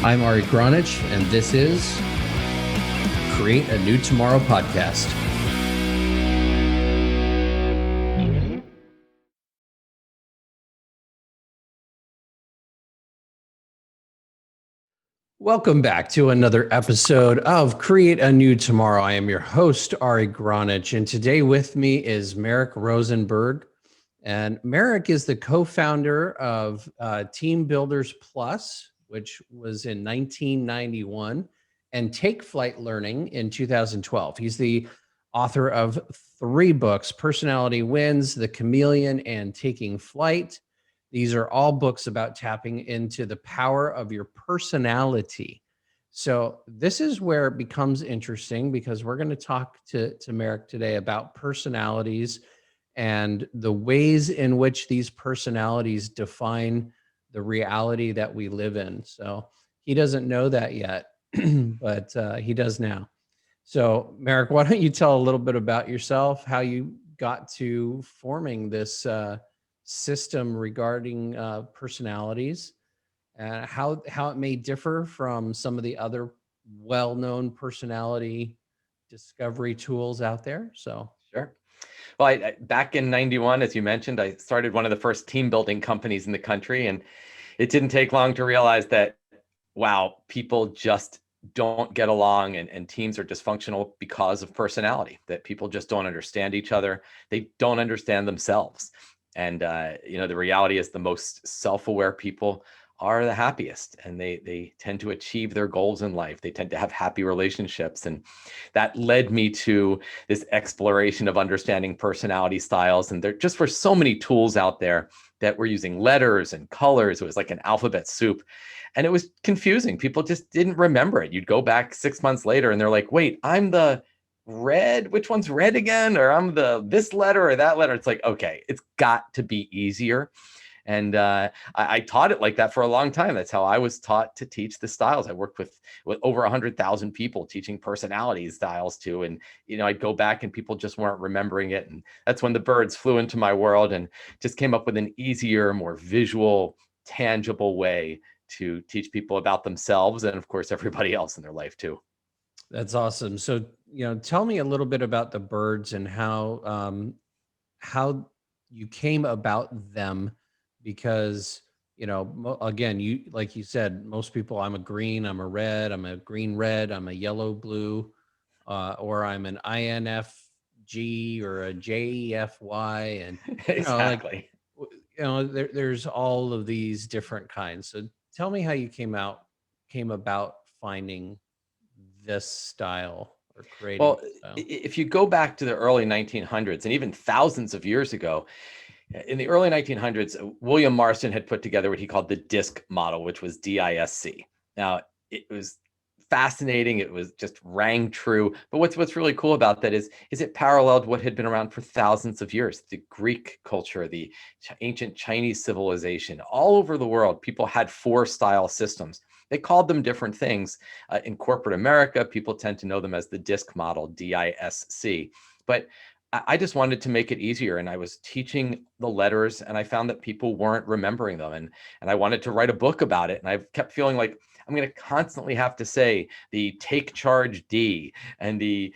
I'm Ari Gronich, and this is Create a New Tomorrow podcast. Welcome back to another episode of Create a New Tomorrow. I am your host, Ari Gronich, and today with me is Merrick Rosenberg. And Merrick is the co-founder of Team Builders Plus, which was in 1991, and Take Flight Learning in 2012. He's the author of 3 books, Personality Wins, The Chameleon, and Taking Flight. These are all books about tapping into the power of your personality. So this is where it becomes interesting because we're going to talk to Merrick today about personalities and the ways in which these personalities define the reality that we live in. So he doesn't know that yet, but he does now. So Merrick, why don't you tell a little bit about yourself, how you got to forming this system regarding personalities, and how it may differ from some of the other well-known personality discovery tools out there. So Sure. Well, back in 91, as you mentioned, I started one of the first team building companies in the country. And it didn't take long to realize that, wow, people just don't get along and teams are dysfunctional because of personality, that people just don't understand each other. They don't understand themselves. And, the reality is the most self-aware people are the happiest, and they tend to achieve their goals in life. They tend to have happy relationships. And that led me to this exploration of understanding personality styles. And there just were so many tools out there that were using letters and colors. It was like an alphabet soup. And it was confusing. People just didn't remember it. You'd go back 6 months later and they're like, wait, I'm the red, which one's red again? Or I'm the this letter or that letter. It's like, okay, it's got to be easier. And I taught it like that for a long time. That's how I was taught to teach the styles. I worked with over 100,000 people teaching personality styles too. And, I'd go back and people just weren't remembering it. And that's when the birds flew into my world and just came up with an easier, more visual, tangible way to teach people about themselves and, of course, everybody else in their life too. that's awesome. So, tell me a little bit about the birds and how you came about them, because again, you like you said, most people, I'm a green, I'm a red, I'm a green red, I'm a yellow blue, or I'm an INFG or a JEFY, and Exactly. there's all of these different kinds. So tell me how you came about finding this style or creating Well, this style. if you go back to the early 1900s and even thousands of years ago, in the early 1900s, William Marston had put together what he called the DISC model, which was DISC. Now, it was fascinating. It was just rang true. But what's really cool about that is it paralleled what had been around for thousands of years. The Greek culture, the ancient Chinese civilization, all over the world, people had 4 style systems. They called them different things. In corporate America, people tend to know them as the DISC model, DISC. But I just wanted to make it easier, and I was teaching the letters, and I found that people weren't remembering them, and I wanted to write a book about it, and I kept feeling like I'm going to constantly have to say the take charge D and the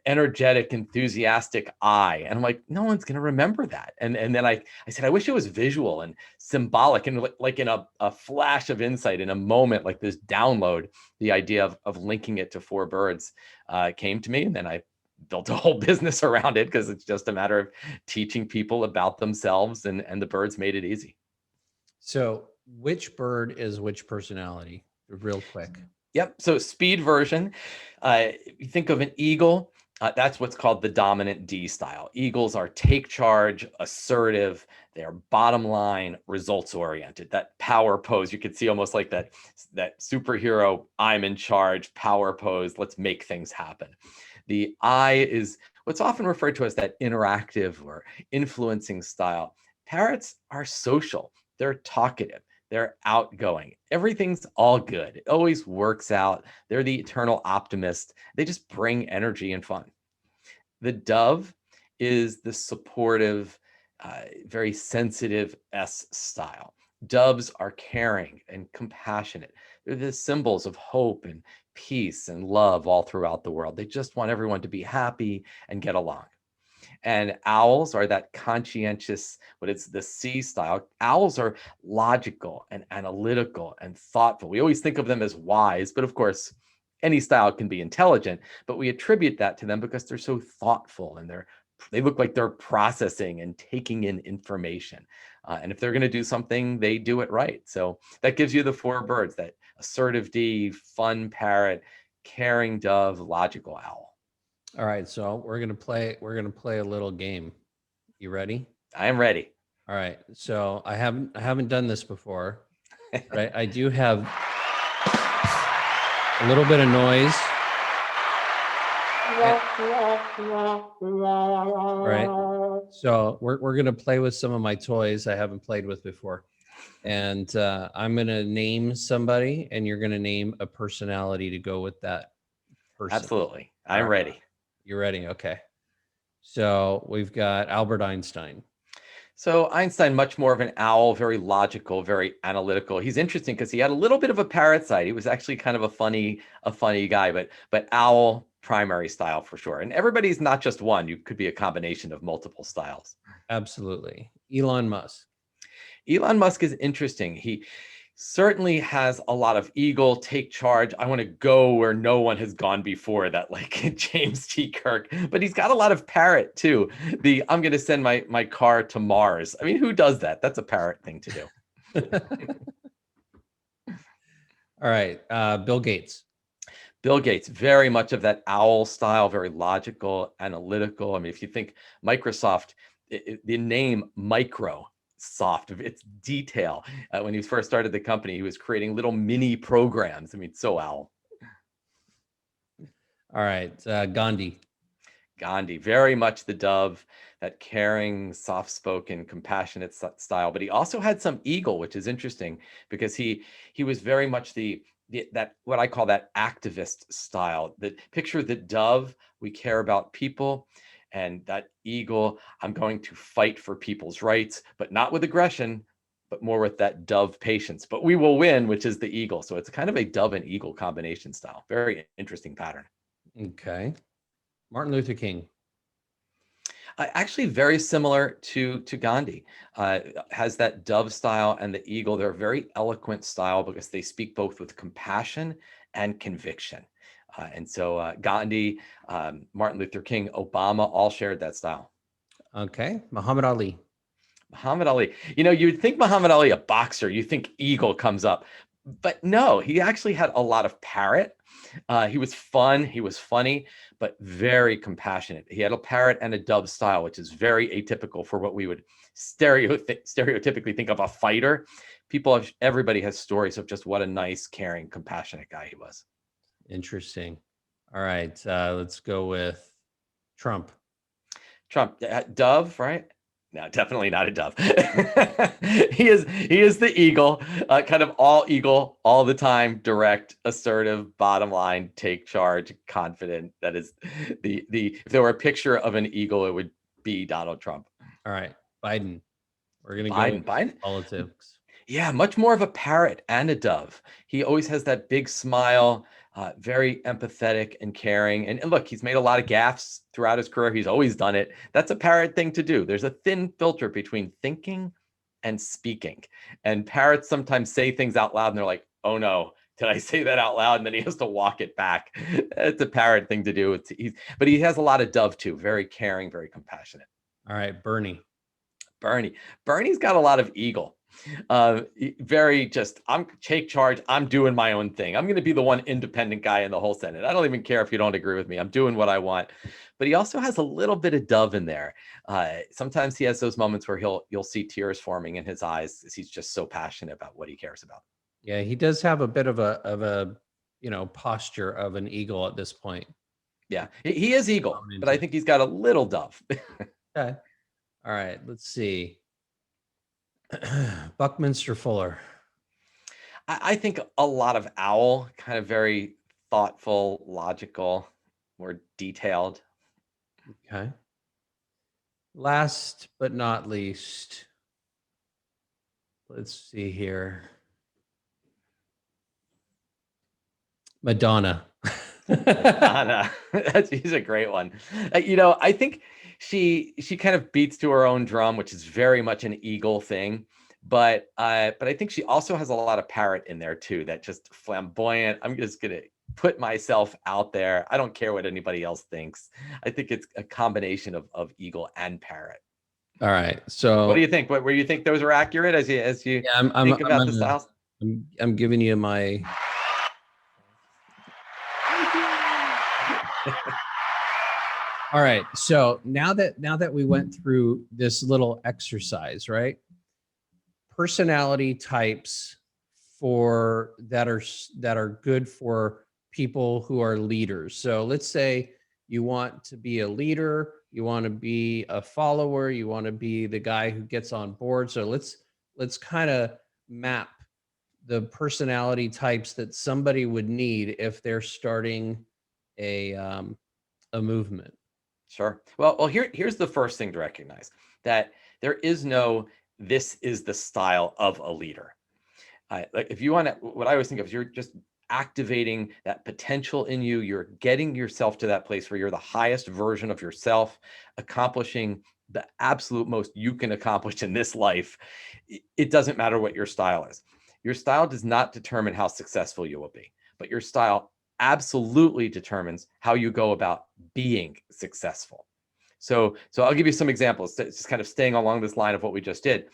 energetic, enthusiastic I, and I'm like, no one's going to remember that. And then I said, I wish it was visual and symbolic, and like in a flash of insight, in a moment, like this download, the idea of linking it to 4 birds came to me, and then I built a whole business around it because it's just a matter of teaching people about themselves, and the birds made it easy. So which bird is which personality, real quick? Yep. So speed version, you think of an eagle. That's what's called the dominant D style. Eagles are take charge, assertive. They are bottom line, results oriented. That power pose, you could see almost like that superhero, I'm in charge, power pose. Let's make things happen. The I is what's often referred to as that interactive or influencing style. Parrots are social. They're talkative. They're outgoing. Everything's all good. It always works out. They're the eternal optimist. They just bring energy and fun. The dove is the supportive, very sensitive S style. Doves are caring and compassionate. They're the symbols of hope and peace and love all throughout the world. They just want everyone to be happy and get along. And owls are that conscientious, what it's the C style. Owls are logical and analytical and thoughtful. We always think of them as wise, but of course, any style can be intelligent, but we attribute that to them because they're so thoughtful and they look like they're processing and taking in information. And if they're going to do something, they do it right. So that gives you the four birds: that assertive D, fun parrot, caring dove, logical owl. All right, so we're gonna play a little game. You ready? I am ready. All right. So I haven't done this before, but I do have a little bit of noise. All right. So we're gonna play with some of my toys I haven't played with before, and I'm gonna name somebody, and you're gonna name a personality to go with that person. Absolutely, I'm ready. You're ready? Okay. So we've got Albert Einstein. So Einstein, much more of an owl, very logical, very analytical. He's interesting because he had a little bit of a parrot side. He was actually kind of a funny guy, but owl primary style for sure. And everybody's not just one. You could be a combination of multiple styles. Absolutely. Elon Musk. Elon Musk is interesting. He certainly has a lot of eagle, take charge. I want to go where no one has gone before, that like James T. Kirk, but he's got a lot of parrot too. I'm going to send my car to Mars. I mean, who does that? That's a parrot thing to do. All right. Bill Gates. Bill Gates, very much of that owl style, very logical, analytical. I mean, if you think Microsoft, the name Micro, soft, it's detail. When he first started the company, he was creating little mini programs. I mean, so owl. All right, Gandhi. Gandhi, very much the dove, that caring, soft-spoken, compassionate style. But he also had some eagle, which is interesting because he was very much that what I call that activist style. That picture the dove, we care about people. And that eagle, I'm going to fight for people's rights, but not with aggression, but more with that dove patience. But we will win, which is the eagle. So it's kind of a dove and eagle combination style. Very interesting pattern. Okay. Martin Luther King. Actually, very similar to Gandhi. Has that dove style and the eagle. They're a very eloquent style because they speak both with compassion and conviction. And so Gandhi, Martin Luther King, Obama all shared that style. Okay. Muhammad Ali. Muhammad Ali. You'd think Muhammad Ali, a boxer, you think eagle comes up. But no, he actually had a lot of parrot. He was fun. He was funny, but very compassionate. He had a parrot and a dove style, which is very atypical for what we would stereotypically think of a fighter. Everybody has stories of just what a nice, caring, compassionate guy he was. Interesting. All right. Let's go with Trump. Dove, right? No, definitely not a dove. He is the eagle, kind of all eagle all the time, direct, assertive, bottom line, take charge, confident. That is if there were a picture of an eagle, it would be Donald Trump. All right. Biden. We're going to go with Biden. Politics. Yeah, much more of a parrot and a dove. He always has that big smile, very empathetic and caring. And look, he's made a lot of gaffes throughout his career. He's always done it. That's a parrot thing to do. There's a thin filter between thinking and speaking. And parrots sometimes say things out loud and they're like, oh no, did I say that out loud? And then he has to walk it back. It's a parrot thing to do. But he has a lot of dove too. Very caring, very compassionate. All right, Bernie. Bernie's got a lot of eagle. Very just, I'm take charge. I'm doing my own thing. I'm going to be the one independent guy in the whole Senate. I don't even care if you don't agree with me. I'm doing what I want. But he also has a little bit of dove in there. Sometimes he has those moments where you'll see tears forming in his eyes as he's just so passionate about what he cares about. Yeah, he does have a bit of a posture of an eagle at this point. Yeah, he is eagle, but I think he's got a little dove. Okay. All right, let's see. Buckminster Fuller. I think a lot of owl, kind of very thoughtful, logical, more detailed. Okay. Last but not least, let's see here. Madonna. Madonna. She's a great one. I think she kind of beats to her own drum, which is very much an eagle thing. But I think she also has a lot of parrot in there too. That just flamboyant. I'm just gonna put myself out there. I don't care what anybody else thinks. I think it's a combination of eagle and parrot. All right. So what do you think? Where you think those are accurate as you yeah, think about the styles? I'm giving you my. All right. So now that we went through this little exercise, right? Personality types that are good for people who are leaders. So let's say you want to be a leader, you want to be a follower, you want to be the guy who gets on board. So let's kind of map the personality types that somebody would need if they're starting a movement. Sure. Well, here's the first thing to recognize, that there is no, this is the style of a leader. Like if you want to, what I always think of is you're just activating that potential in you. You're getting yourself to that place where you're the highest version of yourself, accomplishing the absolute most you can accomplish in this life. It doesn't matter what your style is. Your style does not determine how successful you will be, but your style absolutely determines how you go about being successful. So I'll give you some examples, just kind of staying along this line of what we just did.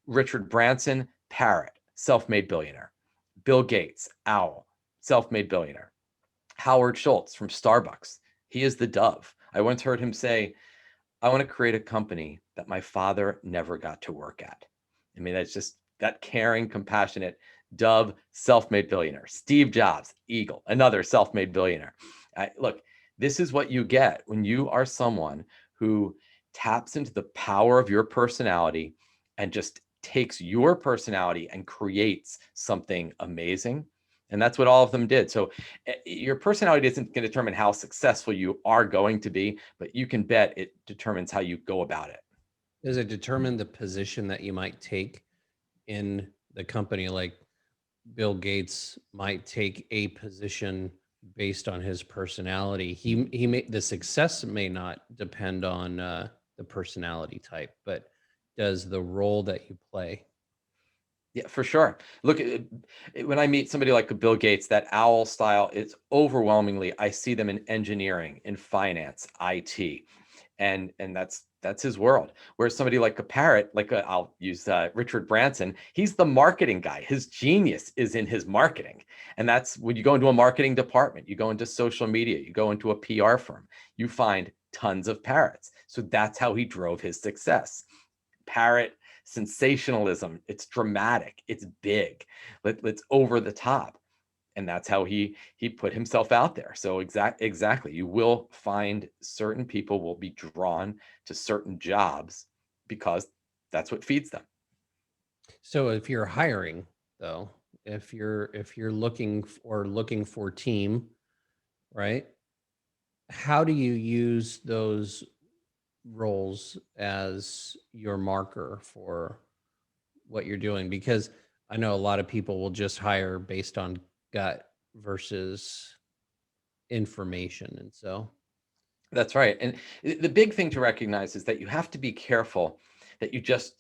Richard Branson, parrot, self-made billionaire. Bill Gates, owl, self-made billionaire. Howard Schultz from Starbucks, he is the dove. I once heard him say, I want to create a company that my father never got to work at. I mean, that's just that caring, compassionate dove, self-made billionaire. Steve Jobs, eagle, another self-made billionaire. Look, this is what you get when you are someone who taps into the power of your personality and just takes your personality and creates something amazing. And that's what all of them did. So your personality isn't going to determine how successful you are going to be, but you can bet it determines how you go about it. Does it determine the position that you might take in the company? Like Bill Gates might take a position based on his personality. The success may not depend on the personality type, but does the role that you play? Yeah, for sure. Look, when I meet somebody like Bill Gates, that owl style, it's overwhelmingly, I see them in engineering, in finance, IT, and that's his world. Whereas somebody like a parrot, I'll use Richard Branson, he's the marketing guy. His genius is in his marketing, and that's when you go into a marketing department, you go into social media, you go into a PR firm, you find tons of parrots. So that's how he drove his success. Parrot sensationalism, it's dramatic, it's big, let's over the top, and that's how he put himself out there. So exactly, you will find certain people will be drawn to certain jobs because that's what feeds them. So if you're hiring, though, if you're looking for team, right? How do you use those roles as your marker for what you're doing? Because I know a lot of people will just hire based on gut versus information. And so That's right. And the big thing to recognize is that you have to be careful that you just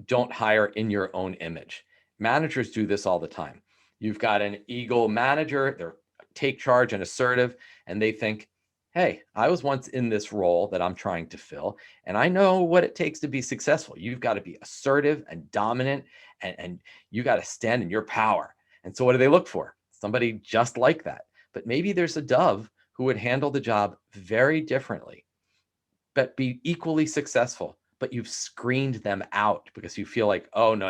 don't hire in your own image. Managers do this all the time. You've got an eagle manager, they're take charge and assertive, and they think, hey, I was once in this role that I'm trying to fill, and I know what it takes to be successful. You've got to be assertive and dominant, and you got to stand in your power. And so what do they look for? Somebody just like that. But maybe there's a dove who would handle the job very differently, but be equally successful. But you've screened them out because you feel like, oh, no,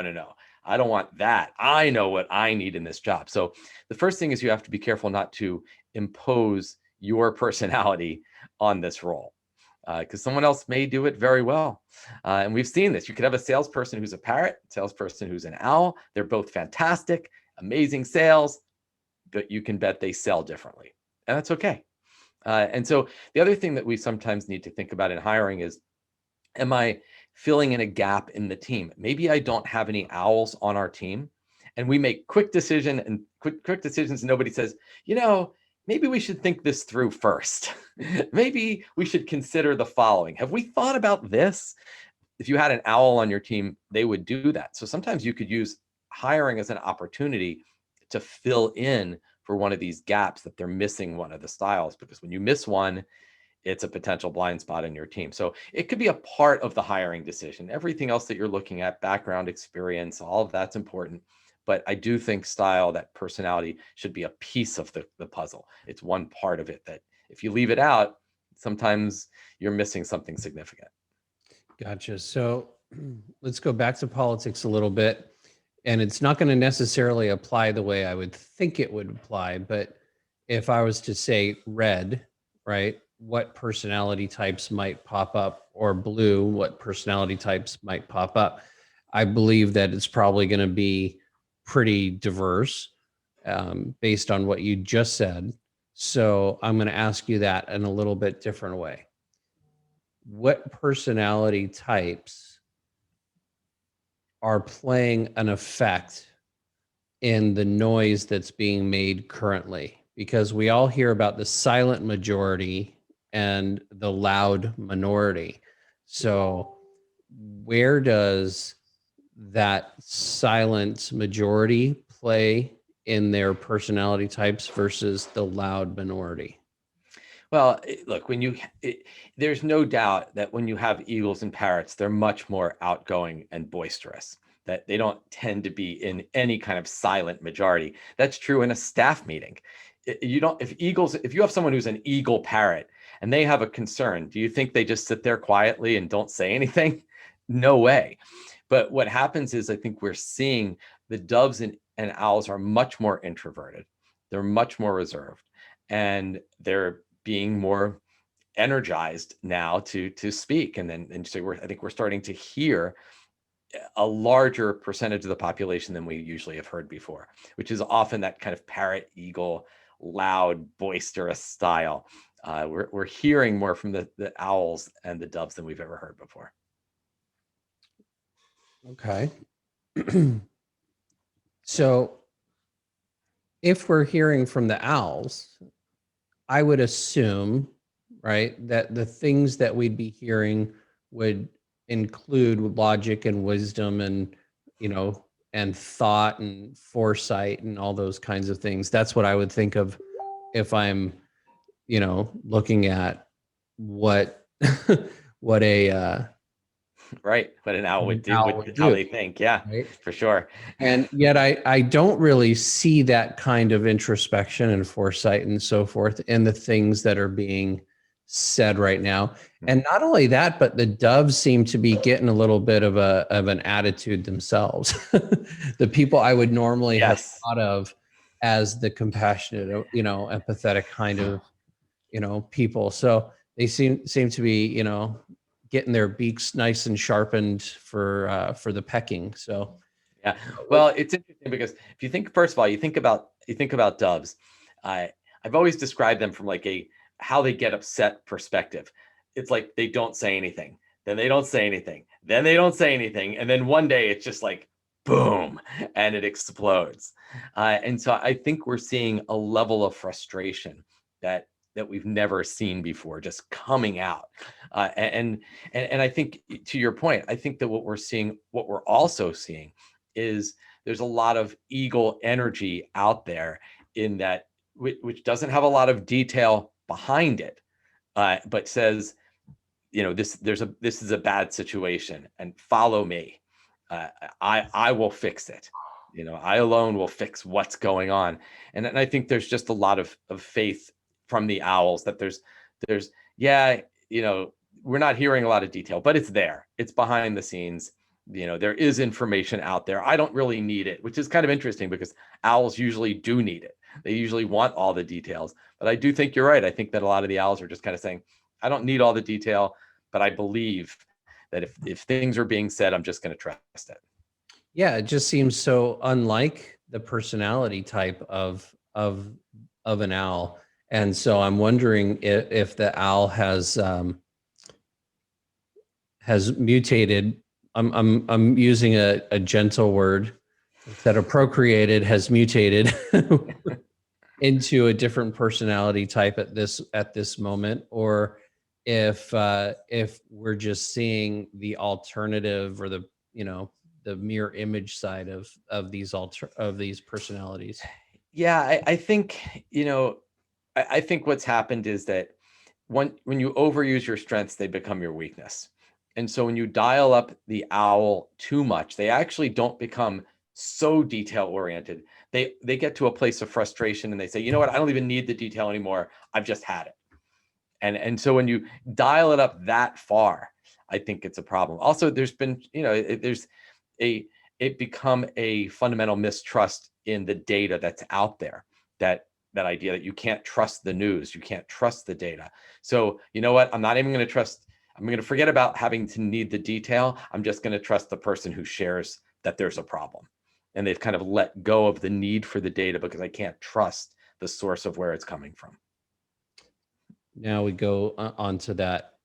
I don't want that. I know what I need in this job. So the first thing is you have to be careful not to impose your personality on this role, because someone else may do it very well. And we've seen this. You could have a salesperson who's a parrot, salesperson who's an owl. They're both fantastic, amazing sales, but you can bet they sell differently. And that's okay. And so the other thing that we sometimes need to think about in hiring is, am I filling in a gap in the team. Maybe I don't have any owls on our team, and we make quick decisions, and nobody says, maybe we should think this through first. Maybe we should consider the following. Have we thought about this? If you had an owl on your team, they would do that. So sometimes you could use hiring as an opportunity to fill in for one of these gaps that they're missing one of the styles, because when you miss one, it's a potential blind spot in your team. So it could be a part of the hiring decision. Everything else that you're looking at, background, experience, all of that's important. But I do think style, that personality, should be a piece of the puzzle. It's one part of it that if you leave it out, sometimes you're missing something significant. Gotcha. So let's go back to politics a little bit. And it's not going to necessarily apply the way I would think it would apply. But if I was to say red, right, what personality types might pop up, or blue, what personality types might pop up? I believe that it's probably going to be pretty diverse based on what you just said. So I'm going to ask you that in a little bit different way. What personality types are playing an effect in the noise that's being made currently? Because we all hear about the silent majority and the loud minority. So where does that silent majority play in their personality types versus the loud minority? Well, look, there's no doubt that when you have eagles and parrots, they're much more outgoing and boisterous, that they don't tend to be in any kind of silent majority. That's true in a staff meeting. If you have someone who's an eagle parrot and they have a concern, do you think they just sit there quietly and don't say anything? No way. But what happens is, I think we're seeing the doves and owls are much more introverted. They're much more reserved, and they're being more energized now to speak. And so I think we're starting to hear a larger percentage of the population than we usually have heard before, which is often that kind of parrot eagle, loud, boisterous style. We're hearing more from the owls and the doves than we've ever heard before. Okay. So if we're hearing from the owls, I would assume, right, that the things that we'd be hearing would include logic and wisdom and, and thought and foresight and all those kinds of things. That's what I would think of if I'm, looking at what what a right, what an owl would do, how they think. Yeah, right? For sure. And yet I don't really see that kind of introspection and foresight and so forth in the things that are being said right now. And not only that, but the doves seem to be getting a little bit of an attitude themselves. The people I would normally have thought of as the compassionate, empathetic kind of, people. So they seem to be, getting their beaks nice and sharpened for the pecking. So yeah, well, it's interesting because if you think, first of all, you think about doves. I've always described them from like how they get upset perspective. It's like they don't say anything, then they don't say anything, then they don't say anything, and then one day it's just like boom, and it explodes. And so I think we're seeing a level of frustration that we've never seen before, just coming out. And I think, to your point, I think that what we're also seeing is there's a lot of eagle energy out there in that, which doesn't have a lot of detail behind it, but says, this is a bad situation, and follow me. I will fix it. I alone will fix what's going on. And I think there's just a lot of faith from the owls that there's we're not hearing a lot of detail, but it's there. It's behind the scenes. There is information out there. I don't really need it, which is kind of interesting because owls usually do need it. They usually want all the details. But I do think you're right. I think that a lot of the owls are just kind of saying, I don't need all the detail, but I believe that if things are being said, I'm just going to trust it. Yeah, it just seems so unlike the personality type of an owl. And so I'm wondering if the owl has has mutated. I'm using a gentle word instead of procreated, has mutated into a different personality type at this moment, or if we're just seeing the alternative, or the, the mirror image side of these personalities. Yeah, I think, I think what's happened is that when you overuse your strengths, they become your weakness. And so when you dial up the owl too much, they actually don't become so detail oriented. They get to a place of frustration and they say, you know what, I don't even need the detail anymore. I've just had it. And so when you dial it up that far, I think it's a problem. Also, there's been, it become a fundamental mistrust in the data that's out there. That idea that you can't trust the news, you can't trust the data. So you know what? I'm not even going to trust. I'm going to forget about having to need the detail. I'm just going to trust the person who shares that there's a problem, and they've kind of let go of the need for the data because I can't trust the source of where it's coming from. Now we go onto that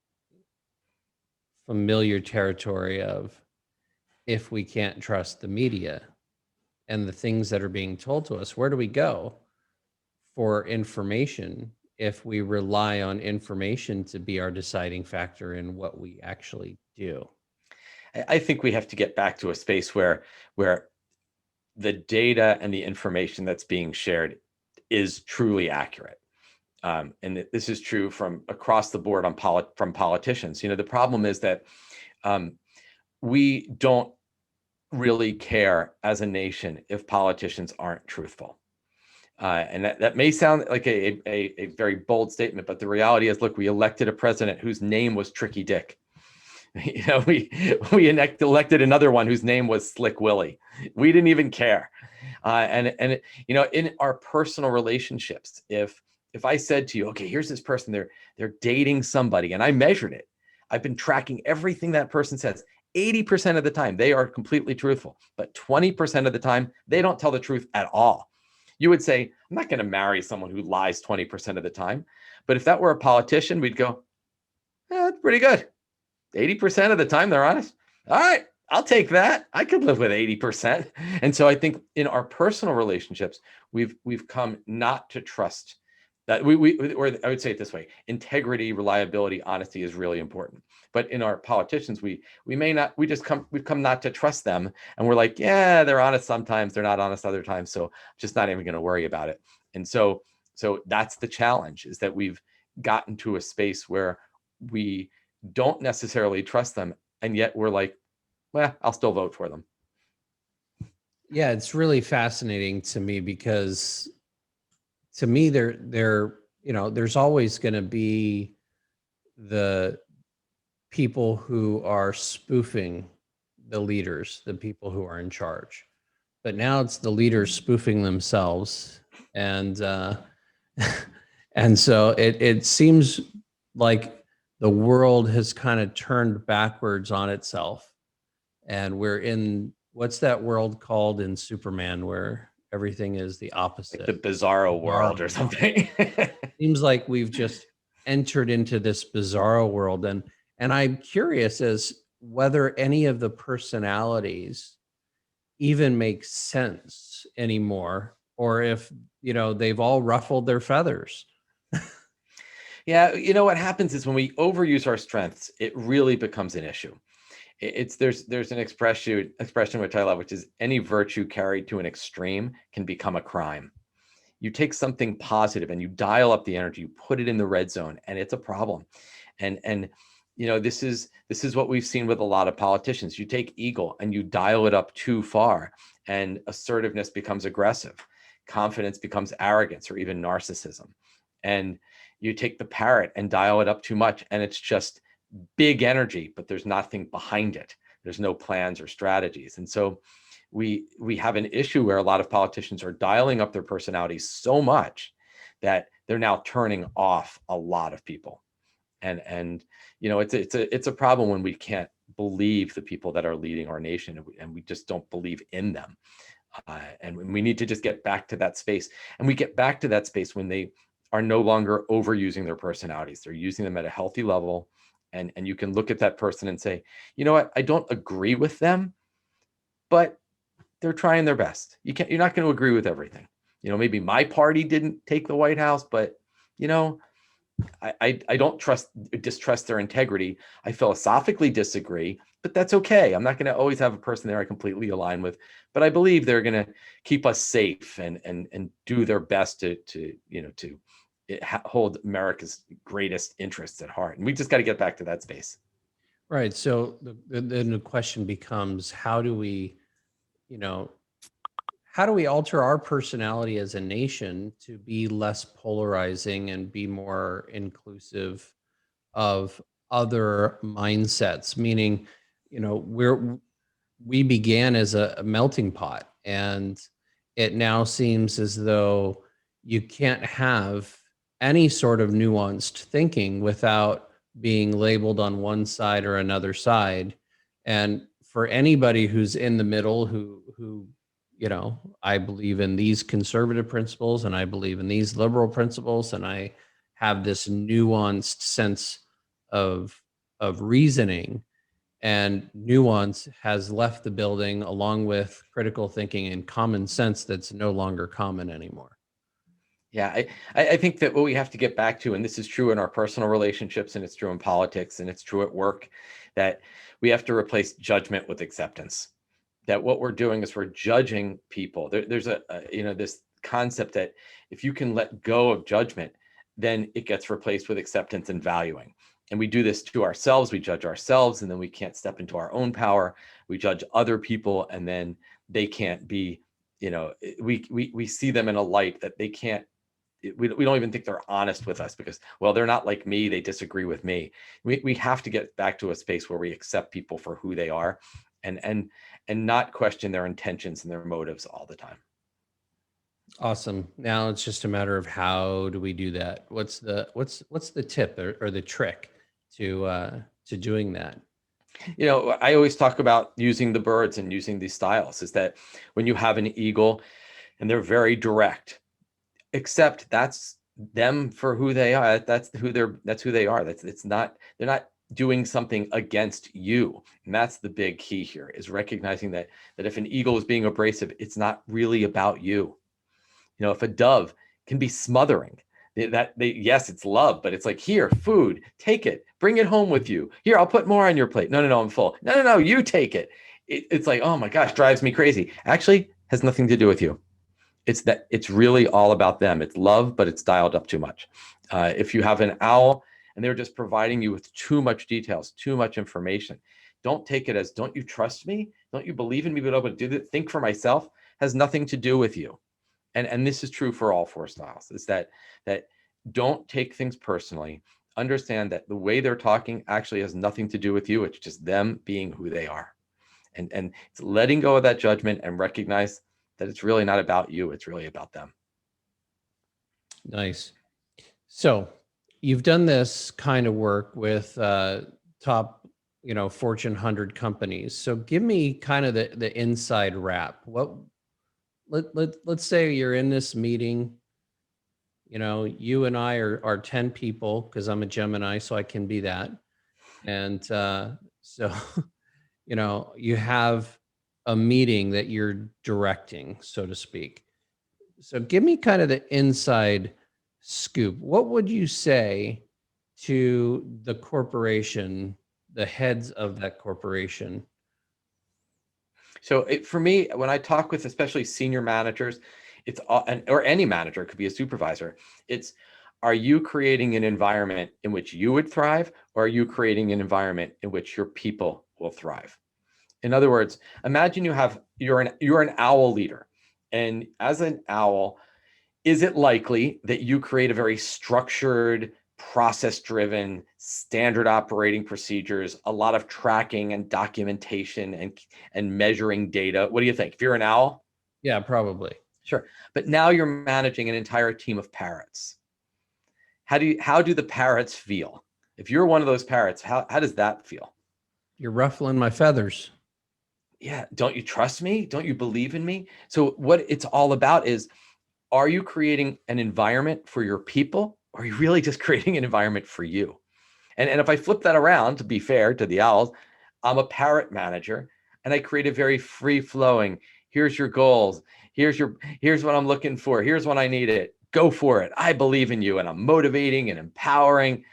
familiar territory of, if we can't trust the media and the things that are being told to us, where do we go for information if we rely on information to be our deciding factor in what we actually do? I think we have to get back to a space where the data and the information that's being shared is truly accurate. And this is true from across the board from politicians. The problem is that we don't really care as a nation if politicians aren't truthful. And that may sound like a very bold statement, but the reality is, look, we elected a president whose name was Tricky Dick. We elected another one whose name was Slick Willie. We didn't even care. And in our personal relationships, if I said to you, okay, here's this person, they're dating somebody, and I measured it. I've been tracking everything that person says. 80% of the time, they are completely truthful, but 20% of the time, they don't tell the truth at all. You would say, I'm not going to marry someone who lies 20% of the time. But if that were a politician, we'd go, that's pretty good. 80% of the time, they're honest. All right, I'll take that. I could live with 80%. And so I think in our personal relationships, we've come not to trust that or I would say it this way: integrity, reliability, honesty is really important. But in our politicians, we've come not to trust them. And we're like, yeah, they're honest sometimes, they're not honest other times. So just not even going to worry about it. And so that's the challenge, is that we've gotten to a space where we don't necessarily trust them. And yet we're like, well, I'll still vote for them. Yeah, it's really fascinating to me, because to me, there's always going to be the people who are spoofing the leaders, the people who are in charge. But now it's the leaders spoofing themselves, and and so it seems like the world has kind of turned backwards on itself, and we're in, what's that world called in Superman where everything is the opposite? Like the bizarro world or something. Seems like we've just entered into this bizarro world, and I'm curious as whether any of the personalities even make sense anymore, or if they've all ruffled their feathers. Yeah, what happens is when we overuse our strengths, it really becomes an issue. There's an expression which I love, which is, any virtue carried to an extreme can become a crime. You take something positive and you dial up the energy, you put it in the red zone, and it's a problem. And this is what we've seen with a lot of politicians. You take ego and you dial it up too far, and assertiveness becomes aggressive, confidence becomes arrogance or even narcissism. And you take the parrot and dial it up too much, and it's just big energy, but there's nothing behind it. There's no plans or strategies. And so we have an issue where a lot of politicians are dialing up their personalities so much that they're now turning off a lot of people. And it's a problem when we can't believe the people that are leading our nation, and we just don't believe in them. And we need to just get back to that space. And we get back to that space when they are no longer overusing their personalities. They're using them at a healthy level, And you can look at that person and say, you know what, I don't agree with them, but they're trying their best. You're not going to agree with everything. Maybe my party didn't take the White House, but I don't distrust their integrity. I philosophically disagree, but that's okay. I'm not going to always have a person there I completely align with, but I believe they're going to keep us safe and do their best to hold America's greatest interests at heart. And we just got to get back to that space. Right. So then the question becomes, how do we alter our personality as a nation to be less polarizing and be more inclusive of other mindsets? Meaning, we began as a melting pot, and it now seems as though you can't have any sort of nuanced thinking without being labeled on one side or another side. And for anybody who's in the middle, who I believe in these conservative principles and I believe in these liberal principles, and I have this nuanced sense of reasoning, and nuance has left the building along with critical thinking and common sense that's no longer common anymore. Yeah, I think that what we have to get back to, and this is true in our personal relationships, and it's true in politics, and it's true at work, that we have to replace judgment with acceptance. That what we're doing is we're judging people. There's this concept that if you can let go of judgment, then it gets replaced with acceptance and valuing. And we do this to ourselves. We judge ourselves, and then we can't step into our own power. We judge other people, and then they can't be, we see them in a light that they can't. We don't even think they're honest with us because, well, they're not like me. They disagree with me. We have to get back to a space where we accept people for who they are, and not question their intentions and their motives all the time. Awesome. Now it's just a matter of how do we do that? What's the tip or the trick to doing that? I always talk about using the birds and using these styles. Is that when you have an eagle and they're very direct, except that's them for who they are. That's who they are. They're not doing something against you. And that's the big key here, is recognizing that if an eagle is being abrasive, it's not really about you. If a dove can be smothering, yes, it's love, but it's like, here, food, take it, bring it home with you. Here, I'll put more on your plate. No, I'm full. No, you take it. It's like, oh my gosh, drives me crazy. Actually, has nothing to do with you. It's really all about them. It's love, but it's dialed up too much. If you have an owl and they're just providing you with too much details, too much information, don't take it as, don't you trust me? Don't you believe in me? But able to do that, think for myself, has nothing to do with you. And this is true for all four styles, is that don't take things personally. Understand that the way they're talking actually has nothing to do with you. It's just them being who they are. And it's letting go of that judgment and recognize that it's really not about you. It's really about them. Nice. So you've done this kind of work with top, Fortune 100 companies. So give me kind of the inside wrap. Let's say you're in this meeting, you and I are 10 people, because I'm a Gemini, so I can be that. And so, you have a meeting that you're directing, so to speak. So give me kind of the inside scoop. What would you say to the corporation, the heads of that corporation? So for me, when I talk with especially senior managers, or any manager, it could be a supervisor, it's, are you creating an environment in which you would thrive, or are you creating an environment in which your people will thrive? In other words, imagine you're an owl leader, and as an owl, is it likely that you create a very structured, process-driven, standard operating procedures, a lot of tracking and documentation and measuring data? What do you think? If you're an owl? Yeah, probably. Sure. But now you're managing an entire team of parrots. How do the parrots feel? If you're one of those parrots, how does that feel? You're ruffling my feathers. Yeah. Don't you trust me? Don't you believe in me? So what it's all about is, are you creating an environment for your people, or are you really just creating an environment for you? And if I flip that around, to be fair to the owls, I'm a parrot manager, and I create a very free flowing, here's your goals, here's what I'm looking for, here's what I need it, go for it, I believe in you, and I'm motivating and empowering.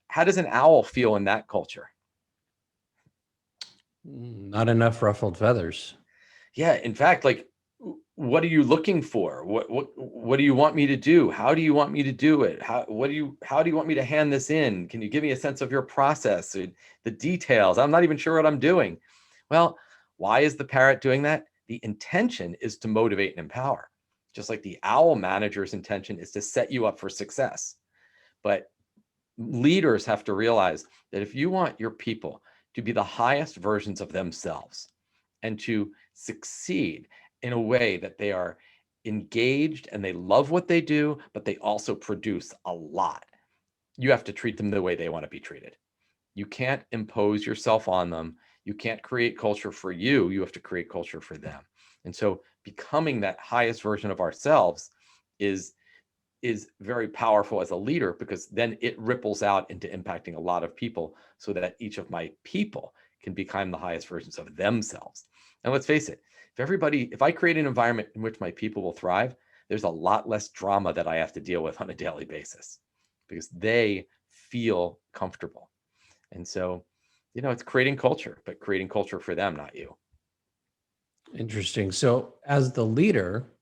How does an owl feel in that culture? Not enough ruffled feathers. Yeah, in fact, like, what are you looking for? What do you want me to do? How do you want me to do it? How do you want me to hand this in? Can you give me a sense of your process, or the details? I'm not even sure what I'm doing. Well, why is the parrot doing that? The intention is to motivate and empower. Just like the owl manager's intention is to set you up for success. But leaders have to realize that if you want your people to be the highest versions of themselves and to succeed in a way that they are engaged and they love what they do, but they also produce a lot, you have to treat them the way they want to be treated. You can't impose yourself on them. You can't create culture for you. You have to create culture for them. And so becoming that highest version of ourselves is very powerful as a leader, because then it ripples out into impacting a lot of people, so that each of my people can become the highest versions of themselves. And let's face it, if I create an environment in which my people will thrive, there's a lot less drama that I have to deal with on a daily basis, because they feel comfortable. And so, it's creating culture, but creating culture for them, not you. Interesting. So as the leader,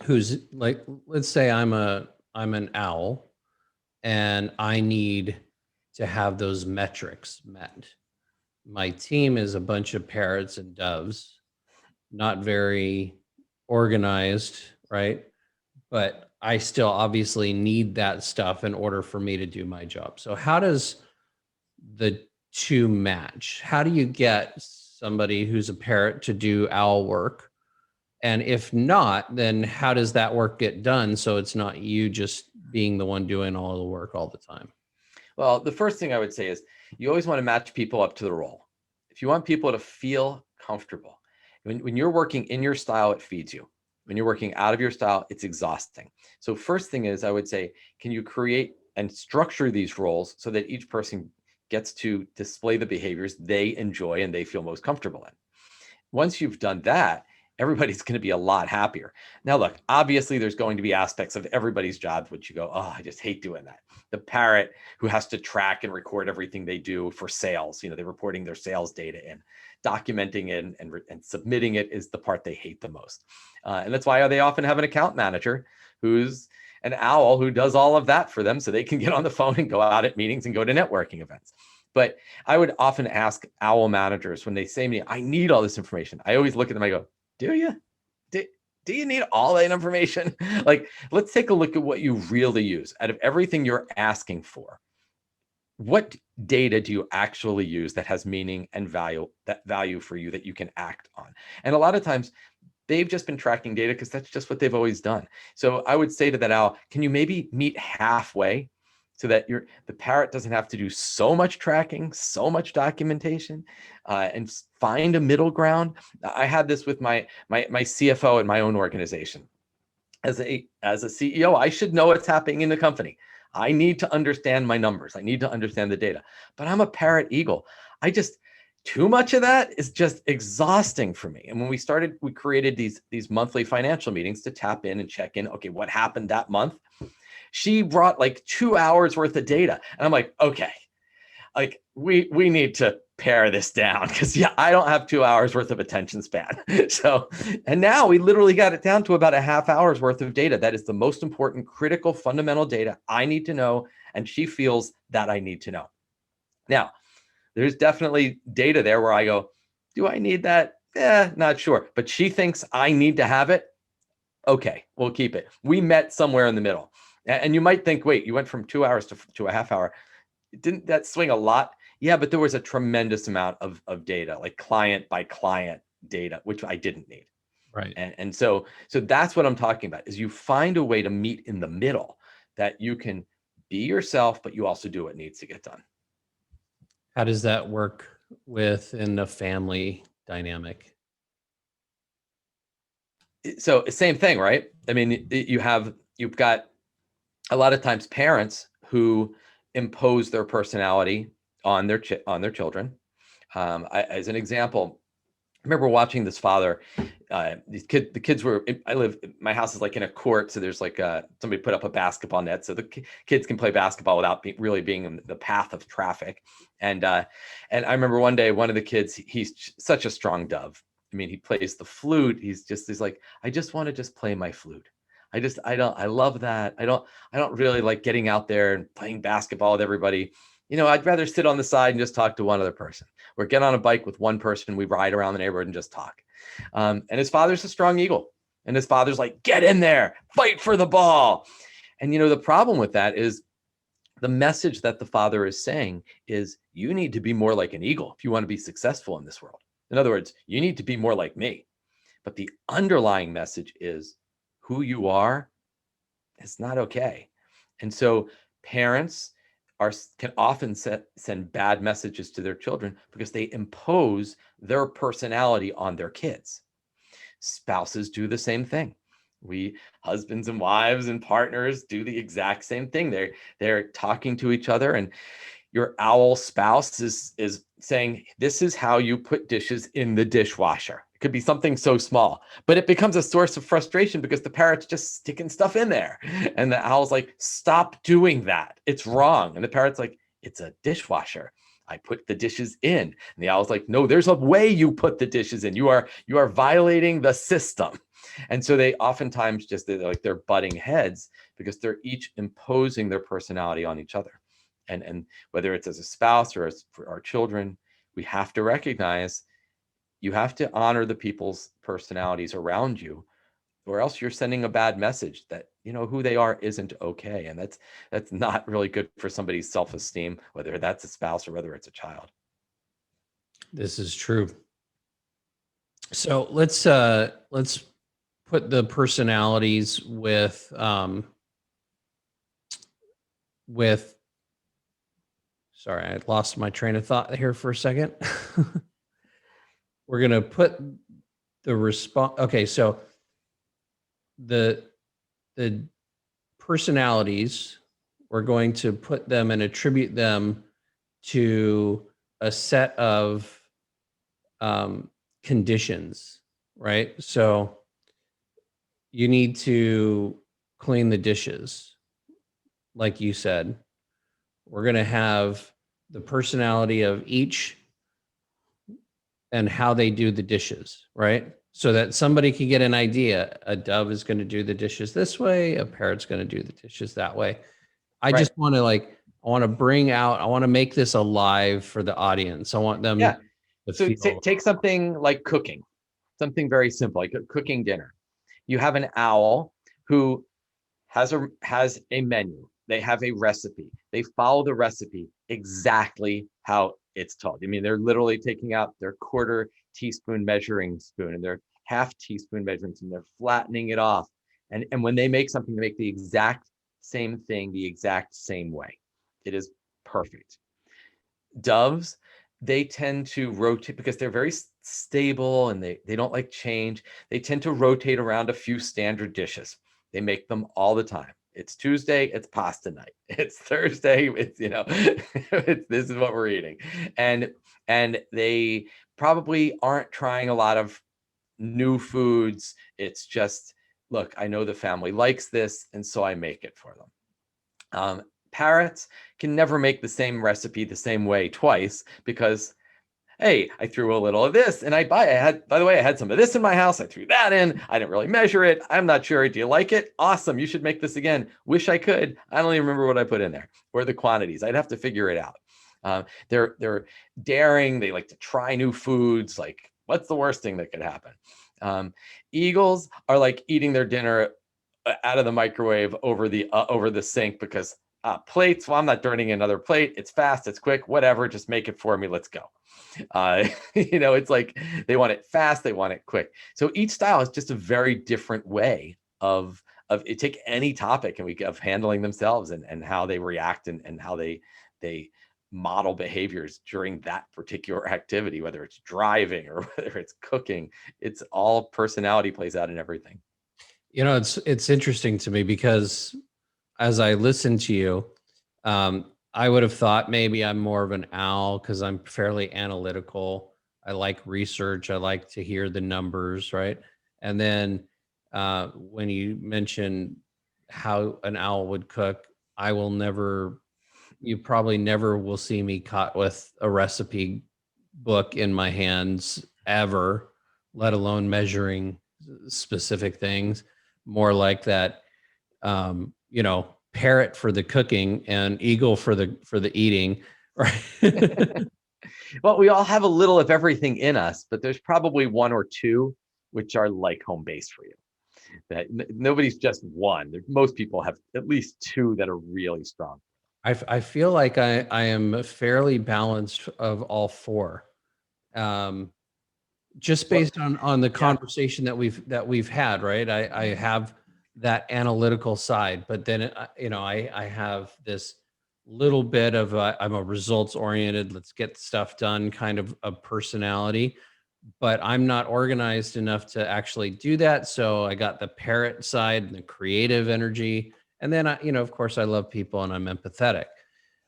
who's like, let's say I'm an owl and I need to have those metrics met. My team is a bunch of parrots and doves, not very organized, right? But I still obviously need that stuff in order for me to do my job. So how does the two match? How do you get somebody who's a parrot to do owl work? And if not, then how does that work get done so it's not you just being the one doing all the work all the time? Well, the first thing I would say is you always want to match people up to the role. If you want people to feel comfortable, when you're working in your style, it feeds you. When you're working out of your style, it's exhausting. So first thing is, I would say, can you create and structure these roles so that each person gets to display the behaviors they enjoy and they feel most comfortable in? Once you've done that, everybody's going to be a lot happier. Now, look, obviously there's going to be aspects of everybody's job which you go, oh, I just hate doing that. The parrot who has to track and record everything they do for sales, they're reporting their sales data in, documenting it and submitting it is the part they hate the most. And that's why they often have an account manager who's an owl who does all of that for them, so they can get on the phone and go out at meetings and go to networking events. But I would often ask owl managers when they say to me, I need all this information. I always look at them, I go, do you? Do you need all that information? Like, let's take a look at what you really use. Out of everything you're asking for, what data do you actually use that has meaning and value for you that you can act on? And a lot of times they've just been tracking data because that's just what they've always done. So I would say to that owl, can you maybe meet halfway, so that the parrot doesn't have to do so much tracking, so much documentation, and find a middle ground? I had this with my CFO in my own organization. As a CEO, I should know what's happening in the company. I need to understand my numbers. I need to understand the data. But I'm a parrot eagle. Too much of that is just exhausting for me. And when we created these monthly financial meetings to tap in and check in. Okay, what happened that month? She brought like 2 hours worth of data. And I'm like, okay, like we need to pare this down, because I don't have 2 hours worth of attention span. So, and now we literally got it down to about a half hour's worth of data. That is the most important, critical, fundamental data I need to know. And she feels that I need to know. Now, there's definitely data there where I go, do I need that? Not sure. But she thinks I need to have it. Okay, we'll keep it. We met somewhere in the middle. And you might think, wait, you went from 2 hours to a half hour. Didn't that swing a lot? Yeah, but there was a tremendous amount of data, like client by client data, which I didn't need. Right. And so that's what I'm talking about, is you find a way to meet in the middle, that you can be yourself, but you also do what needs to get done. How does that work within the family dynamic? So same thing, right? I mean, you've got a lot of times parents who impose their personality on their children. As an example, I remember watching this father. The kids were. My house is like in a court, so there's like somebody put up a basketball net, so the kids can play basketball without really being in the path of traffic. And I remember one day, one of the kids, he's such a strong dove. I mean, he plays the flute. He's like, I just want to just play my flute. I love that. I don't really like getting out there and playing basketball with everybody. I'd rather sit on the side and just talk to one other person, or get on a bike with one person. We ride around the neighborhood and just talk. And his father's a strong eagle. And his father's like, get in there, fight for the ball. And, the problem with that is the message that the father is saying is, you need to be more like an eagle if you want to be successful in this world. In other words, you need to be more like me. But the underlying message is, who you are is not okay. And so parents can often send bad messages to their children because they impose their personality on their kids. Spouses do the same thing. We husbands and wives and partners do the exact same thing. They're talking to each other, and your owl spouse is saying, this is how you put dishes in the dishwasher. It could be something so small, but it becomes a source of frustration because the parrot's just sticking stuff in there. And the owl's like, stop doing that. It's wrong. And the parrot's like, it's a dishwasher. I put the dishes in. And the owl's like, no, there's a way you put the dishes in. You are violating the system. And so they oftentimes they're butting heads because they're each imposing their personality on each other. And whether it's as a spouse or as for our children, we have to recognize you have to honor the people's personalities around you, or else you're sending a bad message that, who they are isn't okay. And that's not really good for somebody's self-esteem, whether that's a spouse or whether it's a child. This is true. So let's put the personalities with sorry, I lost my train of thought here for a second. We're going to put the response. Okay. So the personalities, we're going to put them and attribute them to a set of conditions, right? So you need to clean the dishes, like you said. We're going to have the personality of each and how they do the dishes, right? So that somebody can get an idea. A dove is going to do the dishes this way. A parrot's going to do the dishes that way. I just want to I want to make this alive for the audience. I want them to so feel. Take something like cooking, something very simple, like cooking dinner. You have an owl who has a menu. They have a recipe. They follow the recipe exactly how it's told. I mean, they're literally taking out their quarter teaspoon measuring spoon and their half teaspoon measuring spoon. They're flattening it off. And when they make something, they make the exact same thing, the exact same way. It is perfect. Doves, they tend to rotate because they're very stable and they don't like change. They tend to rotate around a few standard dishes. They make them all the time. It's Tuesday, it's pasta night. It's Thursday, it's this is what we're eating. And they probably aren't trying a lot of new foods. It's just, look, I know the family likes this, and so I make it for them. Parrots can never make the same recipe the same way twice because, hey, I threw a little of this and by the way, I had some of this in my house. I threw that in. I didn't really measure it. I'm not sure. Do you like it? Awesome. You should make this again. Wish I could. I don't even remember what I put in there or the quantities. I'd have to figure it out. They're daring. They like to try new foods. Like, what's the worst thing that could happen? Eagles are like eating their dinner out of the microwave over the sink because plates, well, I'm not turning another plate. It's fast, it's quick, whatever, just make it for me. Let's go. It's like they want it fast, they want it quick. So each style is just a very different way of it. Take any topic and of handling themselves and how they react and how they model behaviors during that particular activity, whether it's driving or whether it's cooking. It's all personality plays out in everything. It's interesting to me because as I listen to you, I would have thought maybe I'm more of an owl because I'm fairly analytical. I like research. I like to hear the numbers, right? And then when you mention how an owl would cook, I will never, you probably never will see me caught with a recipe book in my hands ever, let alone measuring specific things. More like that, parrot for the cooking and eagle for the eating, right? Well, we all have a little of everything in us, but there's probably one or two which are like home base for you. That nobody's just one. Most people have at least two that are really strong. I feel like I am fairly balanced of all four. Um, just Well, based on the yeah. conversation that we've had, right? I have that analytical side, but then I have this little bit of I'm a results oriented, let's get stuff done kind of a personality, but I'm not organized enough to actually do that. So I got the parrot side and the creative energy, and then of course I love people and I'm empathetic.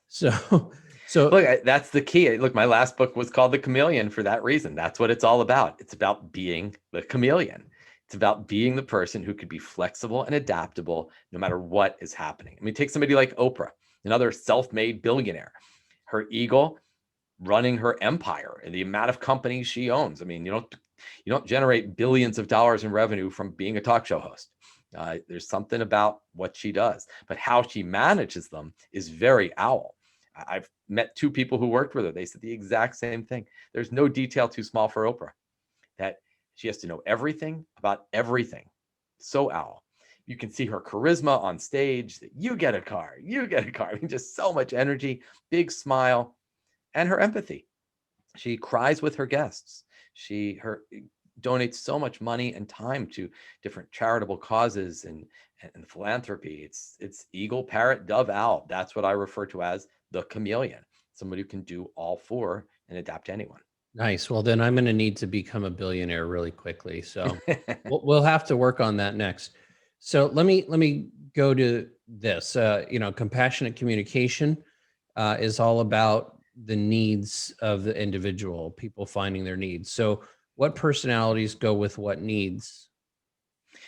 So so Look, that's the key. Look, my last book was called The Chameleon for that reason. That's what it's all about. It's about being the chameleon. It's about being the person who could be flexible and adaptable no matter what is happening. I mean, take somebody like Oprah, another self-made billionaire. Her eagle running her empire and the amount of companies she owns. I mean, you don't generate billions of dollars in revenue from being a talk show host. There's something about what she does, but how she manages them is very owl. I've met two people who worked with her. They said the exact same thing. There's no detail too small for Oprah, that she has to know everything about everything. So owl. You can see her charisma on stage. You get a car. You get a car. I mean, just so much energy, big smile, and her empathy. She cries with her guests. Her donates so much money and time to different charitable causes and philanthropy. It's eagle, parrot, dove, owl. That's what I refer to as the chameleon. Somebody who can do all four and adapt to anyone. nice. Well, then I'm going to need to become a billionaire really quickly. So we'll have to work on that next. So let me go to this. Compassionate communication is all about the needs of the individual, people finding their needs. So what personalities go with what needs?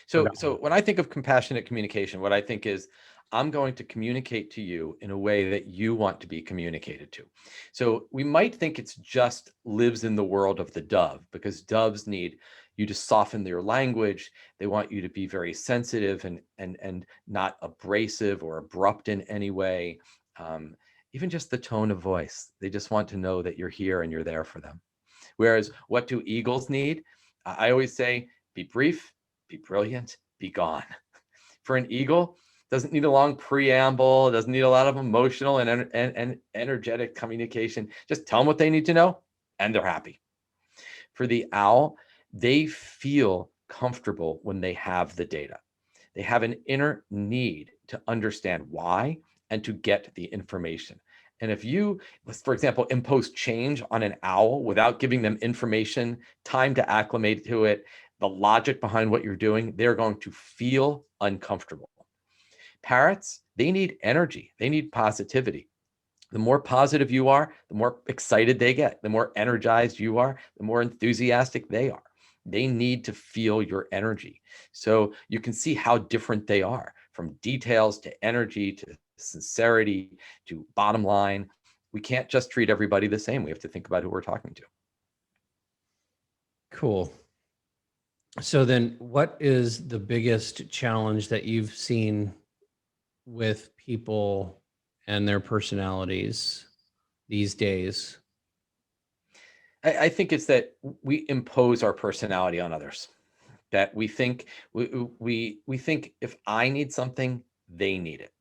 So when I think of compassionate communication, what I think is I'm going to communicate to you in a way that you want to be communicated to. So we might think it's just lives in the world of the dove, because doves need you to soften their language. They want you to be very sensitive and not abrasive or abrupt in any way. Even just the tone of voice. They just want to know that you're here and you're there for them. Whereas what do eagles need? I always say, be brief, be brilliant, be gone. For an eagle, doesn't need a long preamble, doesn't need a lot of emotional and energetic communication. Just tell them what they need to know and they're happy. For the owl, they feel comfortable when they have the data. They have an inner need to understand why and to get the information. And if you, for example, impose change on an owl without giving them information, time to acclimate to it, the logic behind what you're doing, they're going to feel uncomfortable. Parrots, they need energy. They need positivity. The more positive you are, the more excited they get. The more energized you are, the more enthusiastic they are. They need to feel your energy. So you can see how different they are, from details to energy to sincerity to bottom line. We can't just treat everybody the same. We have to think about who we're talking to. Cool. So then what is the biggest challenge that you've seen with people and their personalities these days? I think it's that we impose our personality on others. That we think we think if I need something, they need it.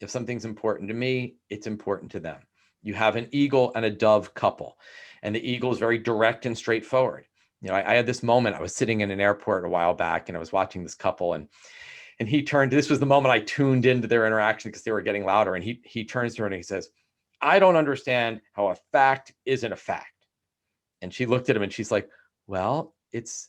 If something's important to me, it's important to them. You have an eagle and a dove couple, and the eagle is very direct and straightforward. I had this moment. I was sitting in an airport a while back, and I was watching this couple, and he turned. This was the moment I tuned into their interaction because they were getting louder. And he turns to her and he says, "I don't understand how a fact isn't a fact." And she looked at him and she's like, "Well, it's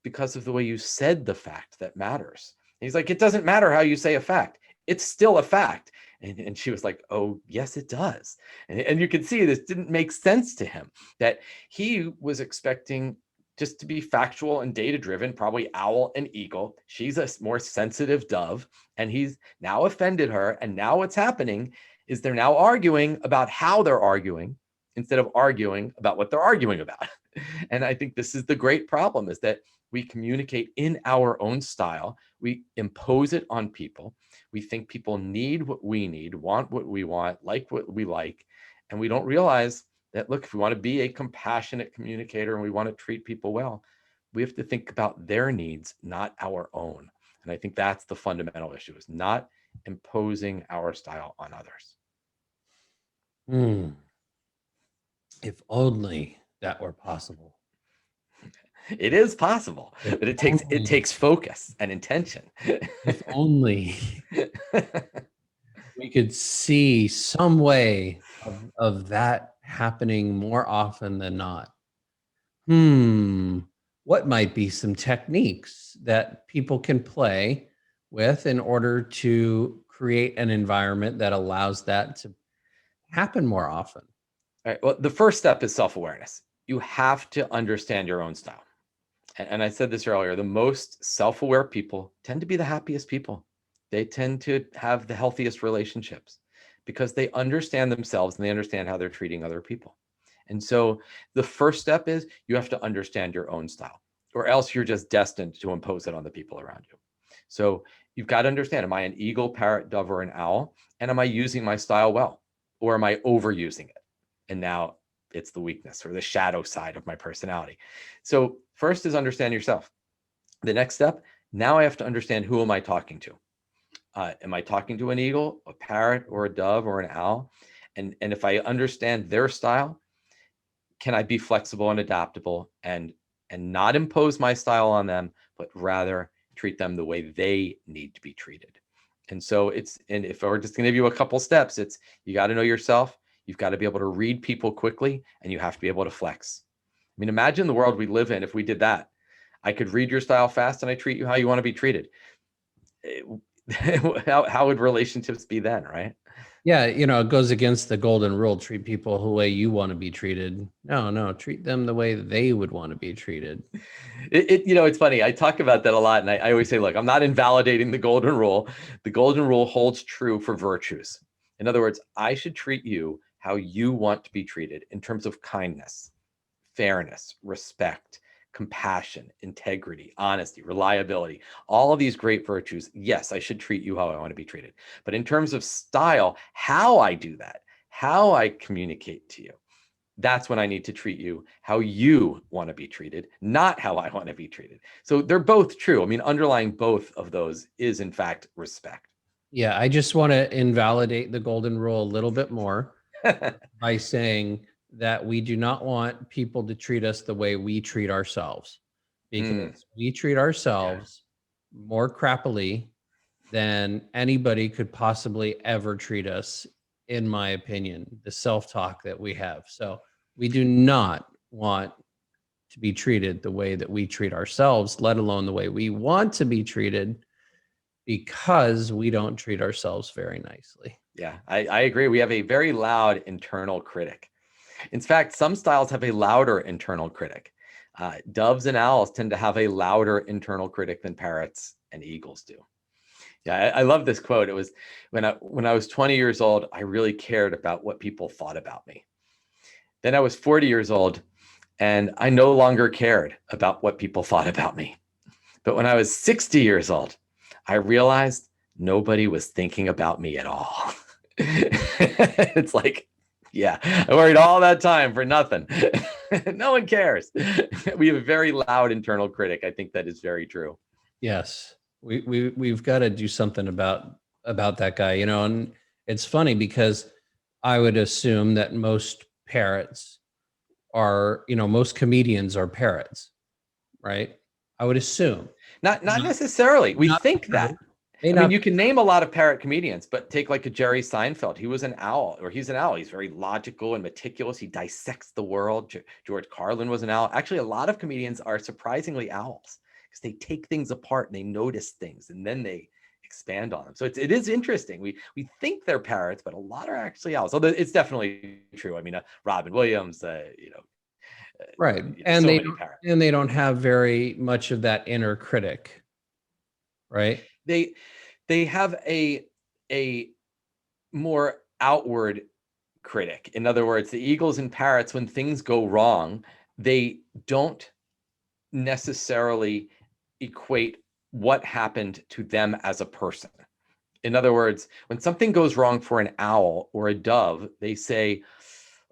because of the way you said the fact that matters." And he's like, "It doesn't matter how you say a fact. It's still a fact." And she was like, oh, yes, it does. And you can see this didn't make sense to him, that he was expecting just to be factual and data driven, probably owl and eagle. She's a more sensitive dove, and he's now offended her. And now what's happening is they're now arguing about how they're arguing instead of arguing about what they're arguing about. And I think this is the great problem, is that we communicate in our own style. We impose it on people. We think people need what we need, want what we want, like what we like. And we don't realize that, look, if we want to be a compassionate communicator and we want to treat people well, we have to think about their needs, not our own. And I think that's the fundamental issue, is not imposing our style on others. If only that were possible. It is possible, but it takes focus and intention. If only we could see some way of that happening more often than not. What might be some techniques that people can play with in order to create an environment that allows that to happen more often? All right, well, the first step is self-awareness. You have to understand your own style. And I said this earlier, the most self-aware people tend to be the happiest people. They tend to have the healthiest relationships because they understand themselves and they understand how they're treating other people. And so the first step is you have to understand your own style, or else you're just destined to impose it on the people around you. So you've got to understand, am I an eagle, parrot, dove, or an owl? And am I using my style well? Or am I overusing it? And now it's the weakness or the shadow side of my personality. So first is understand yourself. The next step, now I have to understand, who am I talking to? Am I talking to an eagle, a parrot, or a dove, or an owl? And if I understand their style, can I be flexible and adaptable and not impose my style on them, but rather treat them the way they need to be treated? And so and if we're just going to give you a couple steps, it's, you got to know yourself. You've got to be able to read people quickly, and you have to be able to flex. I mean, imagine the world we live in if we did that. I could read your style fast and I treat you how you want to be treated. How would relationships be then, right? Yeah, it goes against the golden rule: treat people the way you want to be treated. No, treat them the way they would want to be treated. It's funny. I talk about that a lot, and I always say, look, I'm not invalidating the golden rule. The golden rule holds true for virtues. In other words, I should treat you how you want to be treated in terms of kindness, fairness, respect, compassion, integrity, honesty, reliability, all of these great virtues. Yes, I should treat you how I want to be treated. But in terms of style, how I do that, how I communicate to you, that's when I need to treat you how you want to be treated, not how I want to be treated. So they're both true. I mean, underlying both of those is, in fact, respect. Yeah, I just want to invalidate the golden rule a little bit more by saying that we do not want people to treat us the way we treat ourselves, because we treat ourselves more crappily than anybody could possibly ever treat us, in my opinion, the self-talk that we have. So we do not want to be treated the way that we treat ourselves, let alone the way we want to be treated, because we don't treat ourselves very nicely. Yeah, I agree. We have a very loud internal critic. In fact, some styles have a louder internal critic. Doves and owls tend to have a louder internal critic than parrots and eagles do. Yeah, I love this quote. It was when I was 20 years old, I really cared about what people thought about me. Then I was 40 years old, and I no longer cared about what people thought about me. But when I was 60 years old, I realized nobody was thinking about me at all. It's like, yeah, I worried all that time for nothing. No one cares. We have a very loud internal critic. I think that is very true. Yes, we've got to do something about that guy, and it's funny because I would assume that most parrots are, most comedians are parrots, right? I would assume. Not necessarily. We think that. I mean, you can name a lot of parrot comedians, but take like a Jerry Seinfeld. He was an owl, or he's an owl. He's very logical and meticulous. He dissects the world. George Carlin was an owl. Actually, a lot of comedians are surprisingly owls, because they take things apart and they notice things and then they expand on them. So it is interesting. We think they're parrots, but a lot are actually owls. Although it's definitely true. I mean, Robin Williams, Right. so many parrots. And they don't have very much of that inner critic, right? They have a more outward critic. In other words, the eagles and parrots, when things go wrong, they don't necessarily equate what happened to them as a person. In other words, when something goes wrong for an owl or a dove, they say,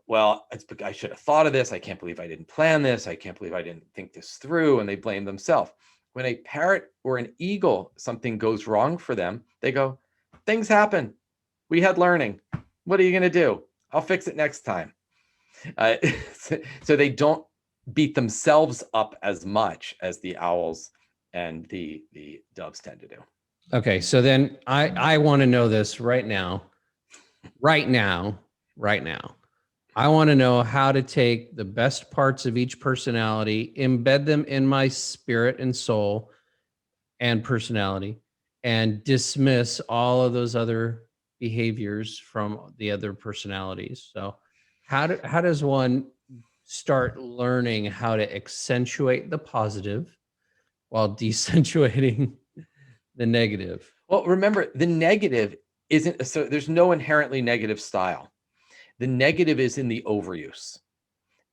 well, I should have thought of this. I can't believe I didn't plan this. I can't believe I didn't think this through. And they blame themselves. When a parrot or an eagle, something goes wrong for them, they go, things happen. We had learning. What are you going to do? I'll fix it next time. So they don't beat themselves up as much as the owls and the doves tend to do. Okay. So then I want to know this right now. I want to know how to take the best parts of each personality, embed them in my spirit and soul and personality, and dismiss all of those other behaviors from the other personalities. So how does one start learning how to accentuate the positive while decentuating the negative? Well, remember, the negative isn't, so there's no inherently negative style. The negative is in the overuse.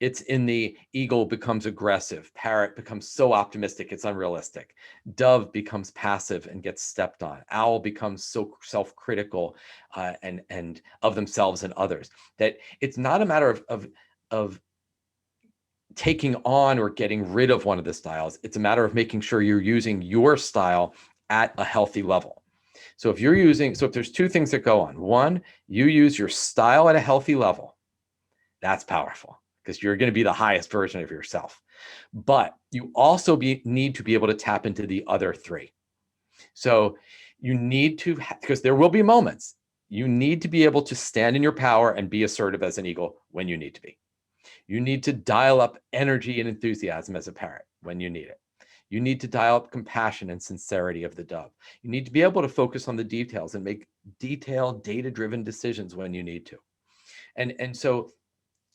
It's in the eagle becomes aggressive, parrot becomes so optimistic it's unrealistic, dove becomes passive and gets stepped on, owl becomes so self-critical and of themselves and others, that it's not a matter of taking on or getting rid of one of the styles. It's a matter of making sure you're using your style at a healthy level. So if there's two things that go on. One, you use your style at a healthy level. That's powerful because you're going to be the highest version of yourself. But you also need to be able to tap into the other three. So you need to, because there will be moments, you need to be able to stand in your power and be assertive as an eagle when you need to be. You need to dial up energy and enthusiasm as a parrot when you need it. You need to dial up compassion and sincerity of the dove. You need to be able to focus on the details and make detailed, data-driven decisions when you need to. And so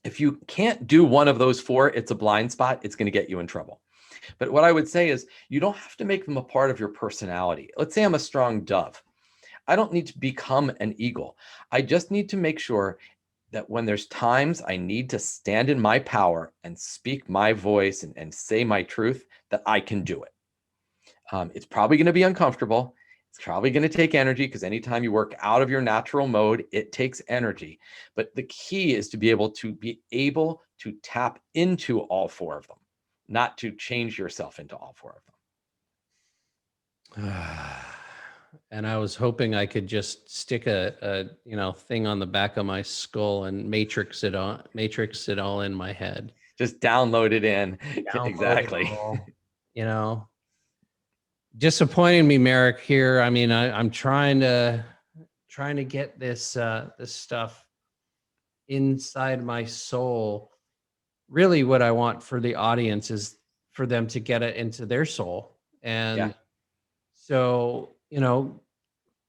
if you can't do one of those four, it's a blind spot. It's going to get you in trouble. But what I would say is you don't have to make them a part of your personality. Let's say I'm a strong dove. I don't need to become an eagle. I just need to make sure that when there's times I need to stand in my power and speak my voice and say my truth, that I can do it. It's probably going to be uncomfortable. It's probably going to take energy because anytime you work out of your natural mode, it takes energy. But the key is to be able to tap into all four of them, not to change yourself into all four of them. And I was hoping I could just stick a thing on the back of my skull and matrix it all in my head. Just download it in. Exactly. Disappointing me, Merrick, here. I mean, I'm trying to get this stuff inside my soul. Really what I want for the audience is for them to get it into their soul. And so,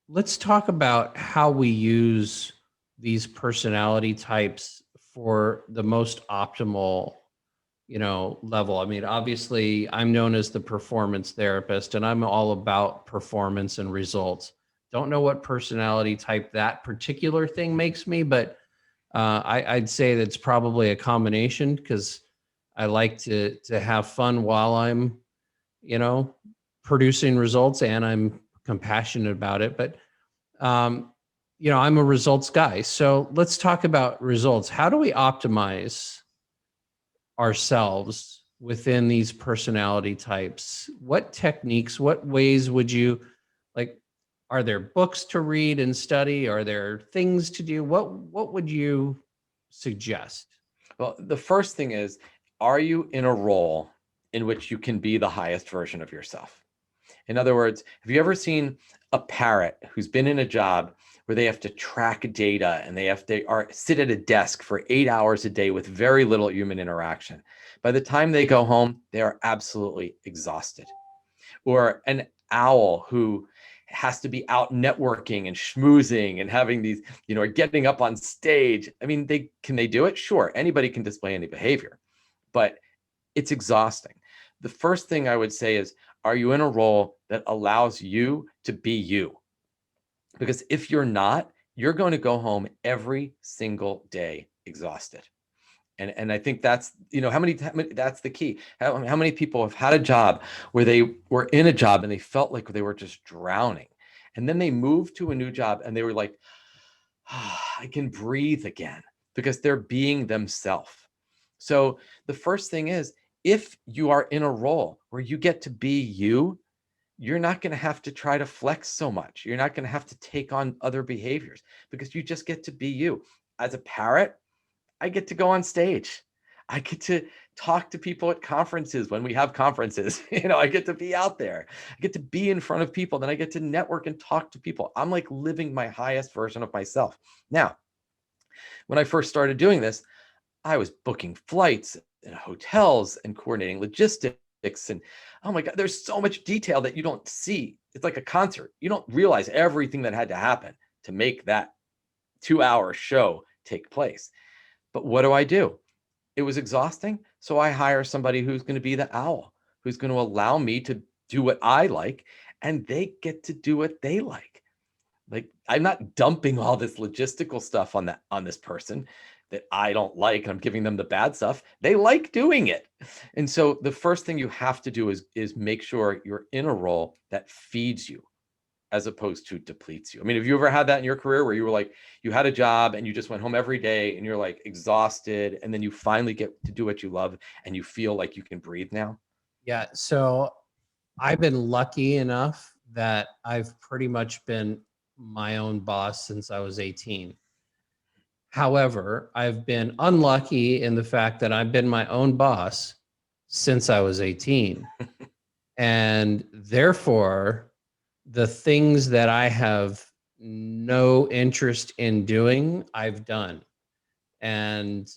let's talk about how we use these personality types for the most optimal, level. I mean, obviously I'm known as the performance therapist and I'm all about performance and results. Don't know what personality type that particular thing makes me, but I'd say that's probably a combination because I like to have fun while I'm, producing results and I'm compassionate about it. But, I'm a results guy. So let's talk about results. How do we optimize ourselves within these personality types? What techniques, what ways would you like? Are there books to read and study? Are there things to do? What would you suggest? Well, the first thing is, are you in a role in which you can be the highest version of yourself? In other words, have you ever seen a parrot who's been in a job where they have to track data and they sit at a desk for 8 hours a day with very little human interaction? By the time they go home, they are absolutely exhausted. Or an owl who has to be out networking and schmoozing and having these, or getting up on stage. I mean, can they do it? Sure. Anybody can display any behavior, but it's exhausting. The first thing I would say is, are you in a role that allows you to be you? Because if you're not, you're going to go home every single day exhausted. And I think that's, that's the key. How many people have had a job where they were in a job and they felt like they were just drowning. And then they moved to a new job and they were like, I can breathe again, because they're being themselves. So the first thing is, if you are in a role where you get to be you, you're not going to have to try to flex so much. You're not going to have to take on other behaviors, because you just get to be you. As a parrot, I get to go on stage. I get to talk to people at conferences when we have conferences. I get to be out there. I get to be in front of people. Then I get to network and talk to people. I'm like living my highest version of myself. Now, when I first started doing this, I was booking flights and hotels and coordinating logistics. And oh my God, there's so much detail that you don't see. It's like a concert. You don't realize everything that had to happen to make that 2-hour show take place. But what do? It was exhausting. So I hire somebody who's going to be the owl, who's going to allow me to do what I like, and they get to do what they like. Like, I'm not dumping all this logistical stuff on this person that I don't like, and I'm giving them the bad stuff. They like doing it. And so the first thing you have to do is make sure you're in a role that feeds you, as opposed to depletes you. I mean, have you ever had that in your career where you were like, you had a job and you just went home every day and you're like exhausted, and then you finally get to do what you love and you feel like you can breathe now? Yeah. So I've been lucky enough that I've pretty much been my own boss since I was 18. However, I've been unlucky in the fact that I've been my own boss since I was 18. And therefore, the things that I have no interest in doing, I've done. And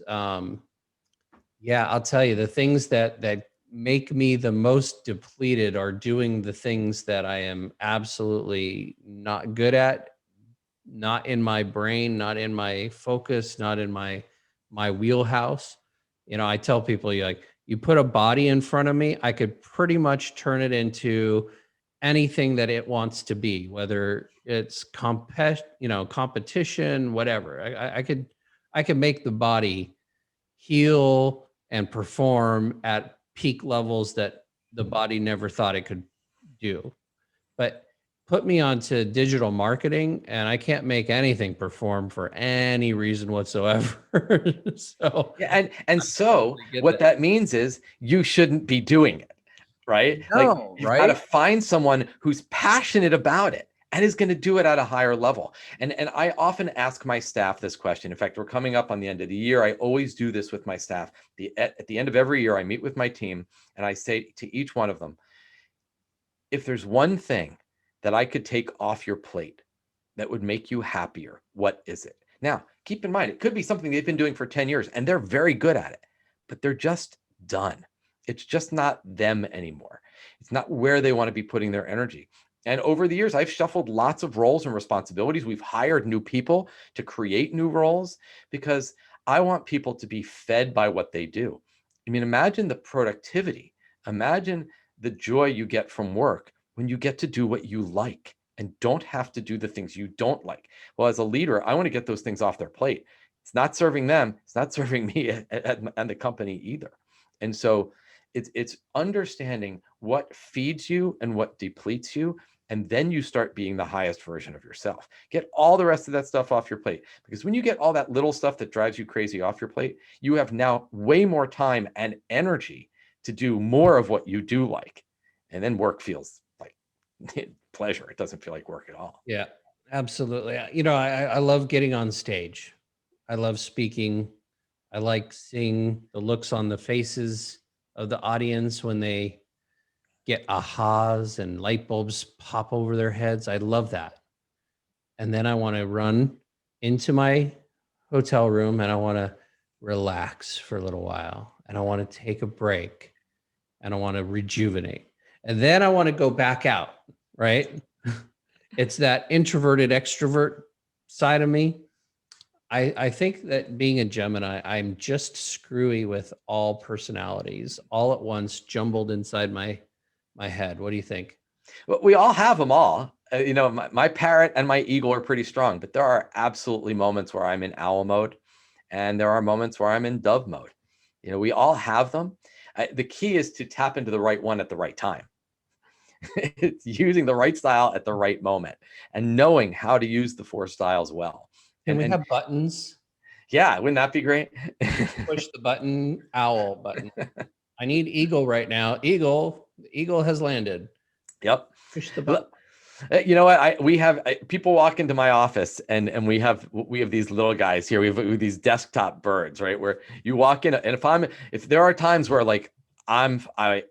yeah, I'll tell you, the things that make me the most depleted are doing the things that I am absolutely not good at, not in my brain, not in my focus, not in my wheelhouse. I tell people, you put a body in front of me, I could pretty much turn it into anything that it wants to be, whether it's competition, whatever. I could make the body heal and perform at peak levels that the body never thought it could do. But put me onto digital marketing and I can't make anything perform for any reason whatsoever. So yeah, and so what that means is you shouldn't be doing it, right? Like, you've got to find someone who's passionate about it and is going to do it at a higher level. And I often ask my staff this question. In fact, we're coming up on the end of the year. I always do this with my staff. At the end of every year, I meet with my team and I say to each one of them, if there's one thing that I could take off your plate that would make you happier, what is it? Now, keep in mind, it could be something they've been doing for 10 years and they're very good at it, but they're just done. It's just not them anymore. It's not where they want to be putting their energy. And over the years, I've shuffled lots of roles and responsibilities. We've hired new people to create new roles because I want people to be fed by what they do. I mean, imagine the productivity. Imagine the joy you get from work when you get to do what you like and don't have to do the things you don't like. Well, as a leader, I want to get those things off their plate. It's not serving them. It's not serving me and the company either. And so it's understanding what feeds you and what depletes you. And then you start being the highest version of yourself. Get all the rest of that stuff off your plate. Because when you get all that little stuff that drives you crazy off your plate, you have now way more time and energy to do more of what you do like. And then work feels like pleasure. It doesn't feel like work at all. Yeah, absolutely. I love getting on stage. I love speaking. I like seeing the looks on the faces of the audience when they get ahas and light bulbs pop over their heads. I love that. And then I want to run into my hotel room and I want to relax for a little while and I want to take a break and I want to rejuvenate. And then I want to go back out, right? It's that introverted extrovert side of me. I think that being a Gemini, I'm just screwy with all personalities all at once, jumbled inside my head. What do you think? Well, we all have them all. My parrot and my eagle are pretty strong, but there are absolutely moments where I'm in owl mode, and there are moments where I'm in dove mode. We all have them. The key is to tap into the right one at the right time. It's using the right style at the right moment and knowing how to use the four styles well. Can we And have buttons? yeah, wouldn't that be great? Push the button, owl button. I need eagle right now. Eagle, the eagle has landed. Yep. Push the button. You know what? We have people walk into my office, and we have these little guys here. We have these desktop birds, right? Where you walk in, and if there are times where like I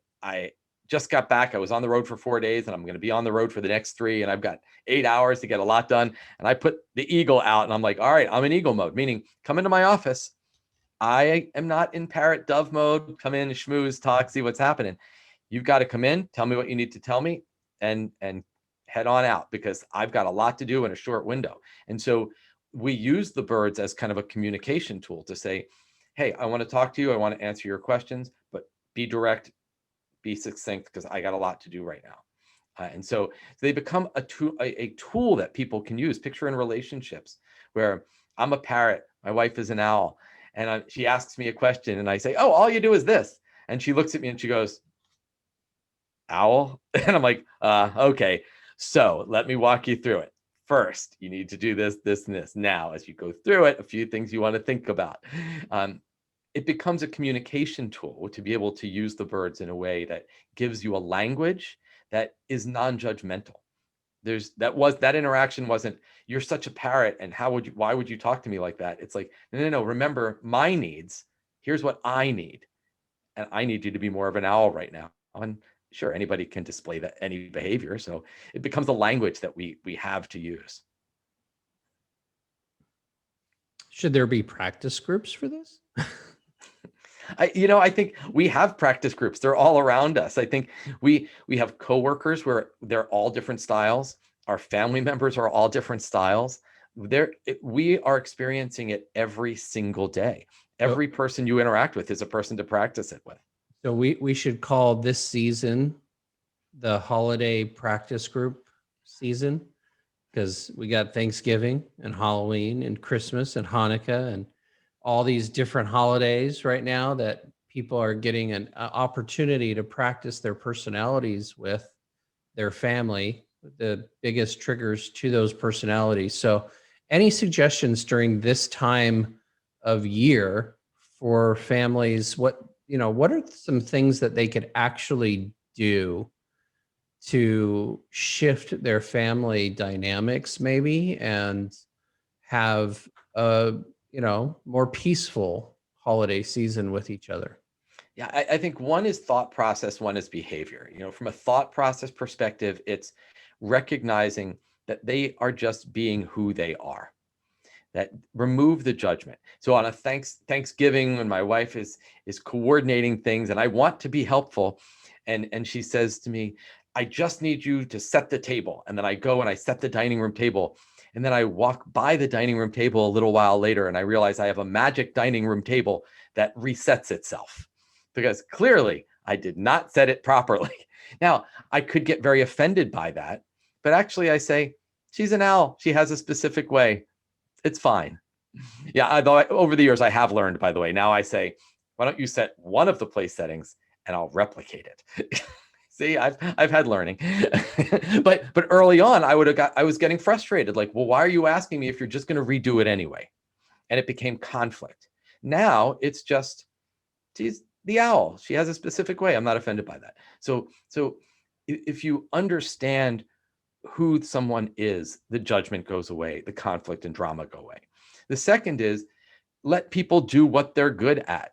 just got back, I was on the road for 4 days, and I'm going to be on the road for the next 3, and I've got 8 hours to get a lot done, and I put the eagle out, and I'm like, all right, I'm in eagle mode, meaning come into my office. I am not in parrot dove mode. Come in, schmooze, talk, see what's happening. You've got to come in, tell me what you need to tell me, and head on out, because I've got a lot to do in a short window. And so we use the birds as kind of a communication tool to say, hey, I want to talk to you. I want to answer your questions, but be direct, be succinct, because I got a lot to do right now. And so they become a tool that people can use. Picture in relationships where I'm a parrot, my wife is an owl, and she asks me a question, and I say, oh, all you do is this. And she looks at me and she goes, owl? And I'm like, okay. So let me walk you through it. First, you need to do this, this, and this. Now, as you go through it, a few things you want to think about. It becomes a communication tool to be able to use the birds in a way that gives you a language that is non-judgmental. That interaction wasn't, you're such a parrot, and why would you talk to me like that? It's like, no, remember my needs. Here's what I need. And I need you to be more of an owl right now. And sure, anybody can display any behavior. So it becomes a language that we have to use. Should there be practice groups for this? I think we have practice groups. They're all around us. I think we have coworkers where they're all different styles. Our family members are all different styles. We are experiencing it every single day. Every person you interact with is a person to practice it with. So we should call this season the holiday practice group season, because we got Thanksgiving and Halloween and Christmas and Hanukkah and all these different holidays right now that people are getting an opportunity to practice their personalities with their family, the biggest triggers to those personalities. So any suggestions during this time of year for families? What are some things that they could actually do to shift their family dynamics maybe and have a more peaceful holiday season with each other? Yeah, I think one is thought process, one is behavior. From a thought process perspective, it's recognizing that they are just being who they are. That remove the judgment. So on a Thanksgiving, when my wife is coordinating things and I want to be helpful, and she says to me, I just need you to set the table. And then I go and I set the dining room table. And then I walk by the dining room table a little while later and I realize I have a magic dining room table that resets itself, because clearly I did not set it properly. Now, I could get very offended by that, but actually I say, she's an owl. She has a specific way. It's fine. Yeah, although over the years I have learned, by the way, now I say, why don't you set one of the place settings and I'll replicate it. See, I've had learning. but early on I was getting frustrated, like, well, why are you asking me if you're just going to redo it anyway? And it became conflict. Now it's just, she's the owl. She has a specific way. I'm not offended by that. So if you understand who someone is, the judgment goes away, the conflict and drama go away. The second is, let people do what they're good at.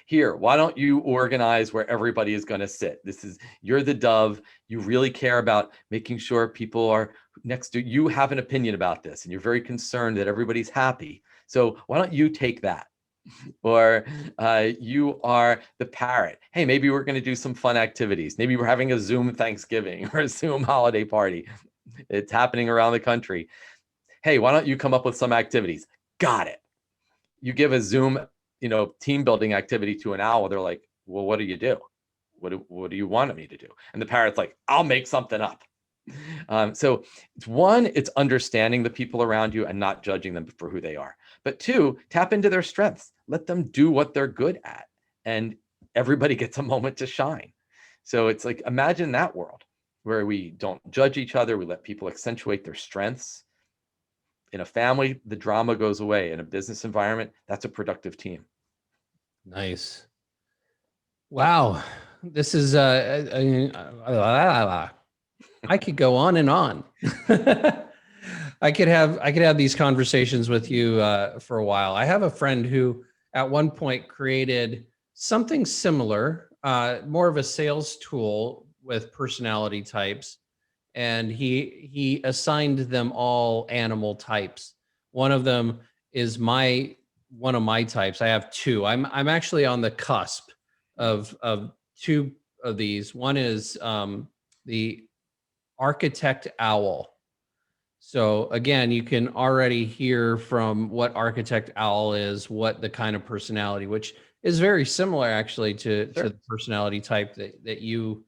Here, why don't you organize where everybody is going to sit? You're the dove. You really care about making sure people are next to you, have an opinion about this, and you're very concerned that everybody's happy. So why don't you take that? Or you are the parrot. Hey, maybe we're going to do some fun activities. Maybe we're having a Zoom Thanksgiving or a Zoom holiday party. It's happening around the country. Hey, why don't you come up with some activities? Got it. You give a Zoom, team building activity to an owl. They're like, well, what do you do? What do you want me to do? And the parrot's like, I'll make something up. So it's understanding the people around you and not judging them for who they are. But two, tap into their strengths. Let them do what they're good at. And everybody gets a moment to shine. So it's like, imagine that world where we don't judge each other. We let people accentuate their strengths. In a family, the drama goes away. In a business environment, that's a productive team. Nice. Wow. This is I could go on and on. I could have these conversations with you for a while. I have a friend who at one point created something similar, more of a sales tool with personality types, and he assigned them all animal types. One of them is one of my types. I have two. I'm actually on the cusp of two of these. One is the architect owl. So again, you can already hear from what architect owl is, what the kind of personality, which is very similar actually to the personality type that you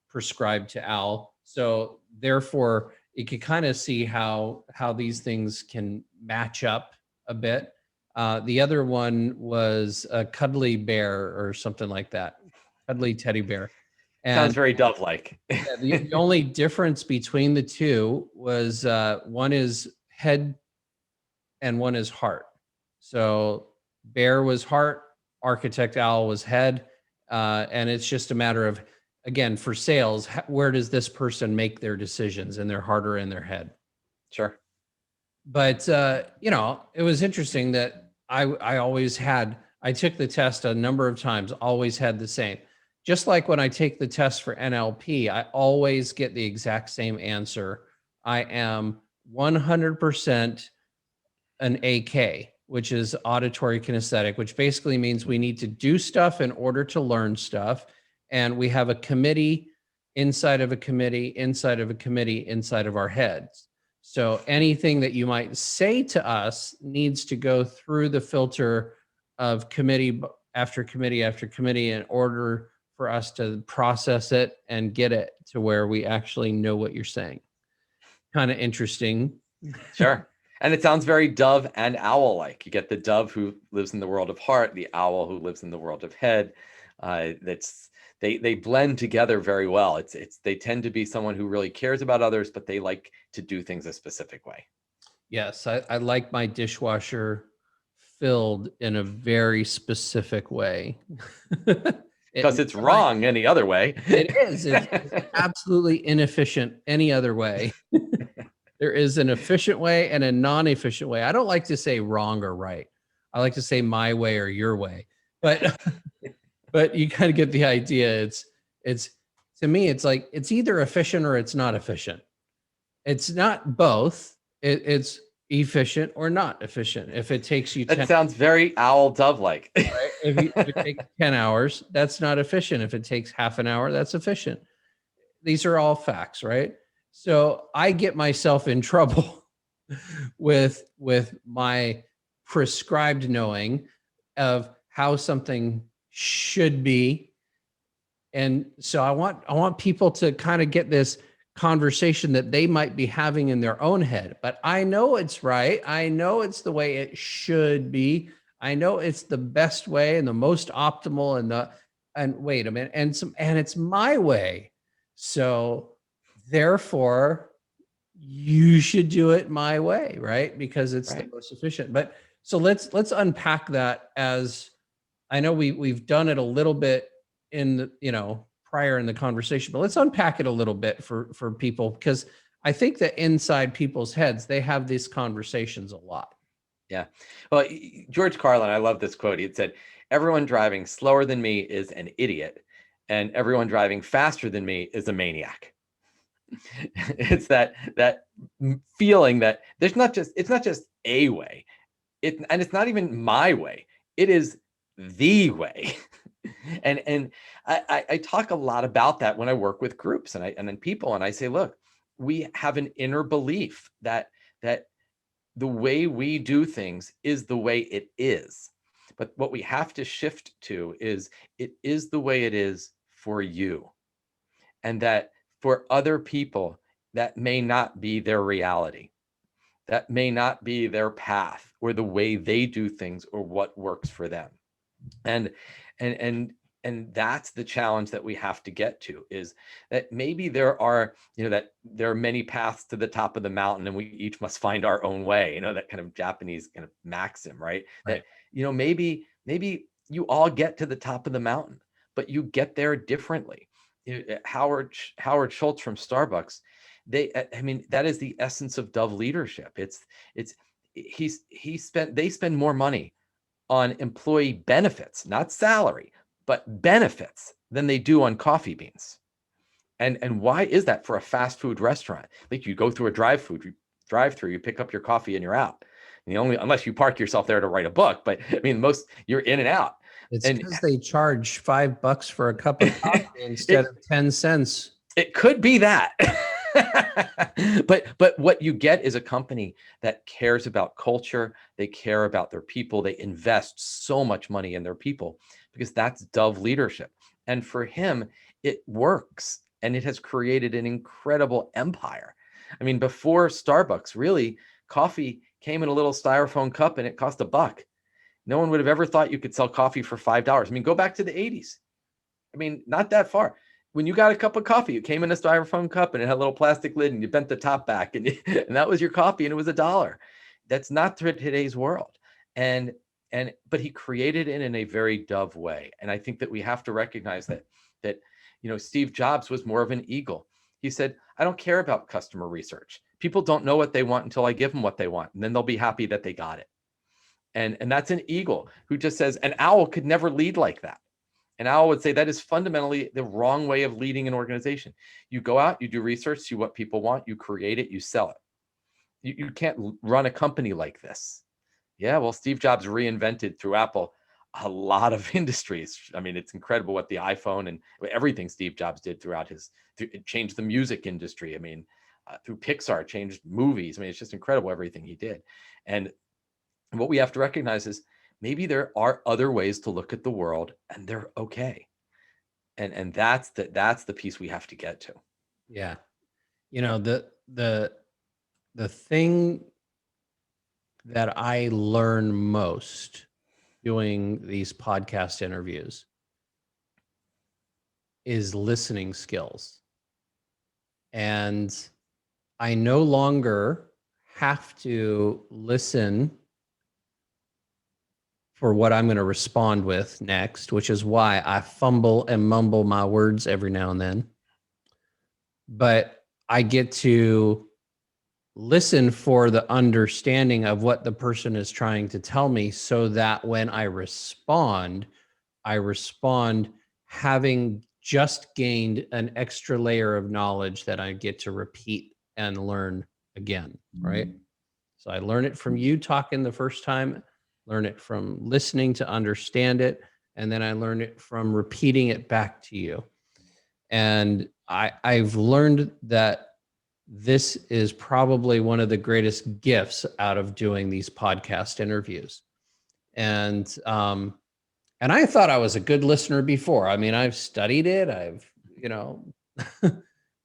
prescribe to owl. So therefore, you can kind of see how these things can match up a bit. The other one was a cuddly bear or something like that, cuddly teddy bear. And sounds very dove-like. the only difference between the two was one is head and one is heart. So bear was heart, architect owl was head. And it's just a matter of, again, for sales, where does this person make their decisions, in their heart or in their head? Sure. But, it was interesting that I always I took the test a number of times, always had the same. Just like when I take the test for NLP, I always get the exact same answer. I am 100% an AK, which is auditory kinesthetic, which basically means we need to do stuff in order to learn stuff. And we have a committee inside of a committee, inside of a committee, inside of our heads. So anything that you might say to us needs to go through the filter of committee after committee after committee in order for us to process it and get it to where we actually know what you're saying. Kind of interesting. Sure. And it sounds very dove and owl-like. You get the dove who lives in the world of heart, the owl who lives in the world of head. They blend together very well. They tend to be someone who really cares about others, but they like to do things a specific way. Yes, I like my dishwasher filled in a very specific way. Because it's wrong any other way. It is. It's absolutely inefficient any other way. There is an efficient way and a non-efficient way. I don't like to say wrong or right. I like to say my way or your way. But but you kind of get the idea. It's to me, it's like it's either efficient or it's not efficient. It's not both. It's efficient or not efficient. If it takes you 10 that sounds very owl dove-like. right? If it takes 10 hours, that's not efficient. If it takes half an hour, that's efficient. These are all facts, right? So I get myself in trouble with my prescribed knowing of how something should be. And so I want people to kind of get this conversation that they might be having in their own head, but I know it's right. I know it's the way it should be. I know it's the best way and the most optimal and wait a minute, and it's my way. So therefore you should do it my way, right? Because it's the most efficient. But so let's unpack that. As I know we've done it a little bit in the, prior in the conversation, but let's unpack it a little bit for people, because I think that inside people's heads, they have these conversations a lot. Yeah. Well, George Carlin, I love this quote. He said, everyone driving slower than me is an idiot, and everyone driving faster than me is a maniac. It's that feeling that it's not just a way, and it's not even my way. It is the way. And I talk a lot about that when I work with groups and then people, and I say, look, we have an inner belief that the way we do things is the way it is. But what we have to shift to is it is the way it is for you. And that for other people, that may not be their reality. That may not be their path or the way they do things or what works for them. And that's the challenge that we have to get to, is that maybe there are, that there are many paths to the top of the mountain and we each must find our own way, that kind of Japanese kind of maxim, right? Right. That, maybe you all get to the top of the mountain, but you get there differently. Howard Schultz from Starbucks, that is the essence of Dove leadership. They spend more money on employee benefits, not salary, but benefits, than they do on coffee beans. And why is that for a fast food restaurant? Like, you go through a drive-through, you pick up your coffee and you're out. And unless you park yourself there to write a book, but you're in and out. It's because they charge $5 for a cup of coffee instead of 10 cents. It could be that. But what you get is a company that cares about culture. They care about their people. They invest so much money in their people, because that's Dove leadership. And for him, it works. And it has created an incredible empire. Before Starbucks, really, coffee came in a little styrofoam cup and it cost $1. No one would have ever thought you could sell coffee for $5. Go back to the 80s. Not that far. When you got a cup of coffee, it came in a styrofoam cup and it had a little plastic lid and you bent the top back and that was your coffee and it was $1. That's not today's world. But he created it in a very Dove way. And I think that we have to recognize that Steve Jobs was more of an eagle. He said, I don't care about customer research. People don't know what they want until I give them what they want. And then they'll be happy that they got it. And that's an eagle who just says, an owl could never lead like that. An owl would say that is fundamentally the wrong way of leading an organization. You go out, you do research, see what people want, you create it, you sell it. You can't run a company like this. Yeah, well, Steve Jobs reinvented through Apple a lot of industries. It's incredible what the iPhone and everything Steve Jobs did it changed the music industry. Through Pixar, changed movies. It's just incredible everything he did. And what we have to recognize is maybe there are other ways to look at the world and they're okay. And that's the piece we have to get to. Yeah. The thing that I learn most doing these podcast interviews is listening skills. And I no longer have to listen for what I'm going to respond with next, which is why I fumble and mumble my words every now and then. But I get to listen for the understanding of what the person is trying to tell me, so that when I respond having just gained an extra layer of knowledge that I get to repeat and learn again, right? So I learn it from you talking the first time, learn it from listening to understand it, and then I learn it from repeating it back to you. And I've learned that this is probably one of the greatest gifts out of doing these podcast interviews. And I thought I was a good listener before. I've studied it. I've,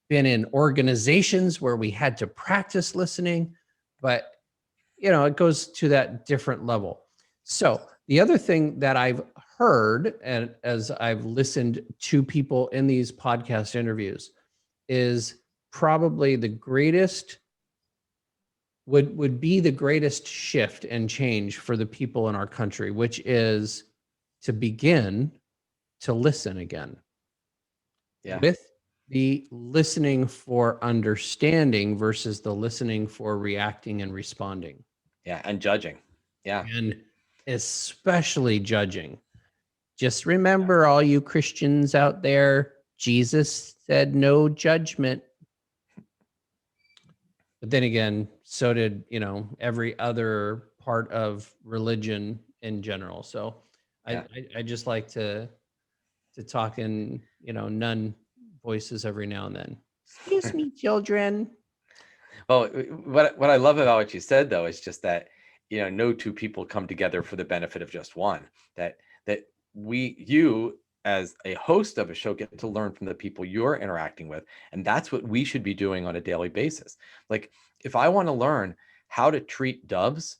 been in organizations where we had to practice listening, but it goes to that different level. So the other thing that I've heard, and as I've listened to people in these podcast interviews, is probably the greatest would be the greatest shift and change for the people in our country, which is to begin to listen again. Yeah. With the listening for understanding versus the listening for reacting and responding. Yeah. And judging. Yeah. And especially judging. Just remember, all you Christians out there, Jesus said no judgment. But then again, so did, every other part of religion in general. So I just like to talk in, nun voices every now and then. Excuse me, children. Well, what I love about what you said though is just that, no two people come together for the benefit of just one. That you as a host of a show get to learn from the people you're interacting with, and that's what we should be doing on a daily basis. Like if I want to learn how to treat doves,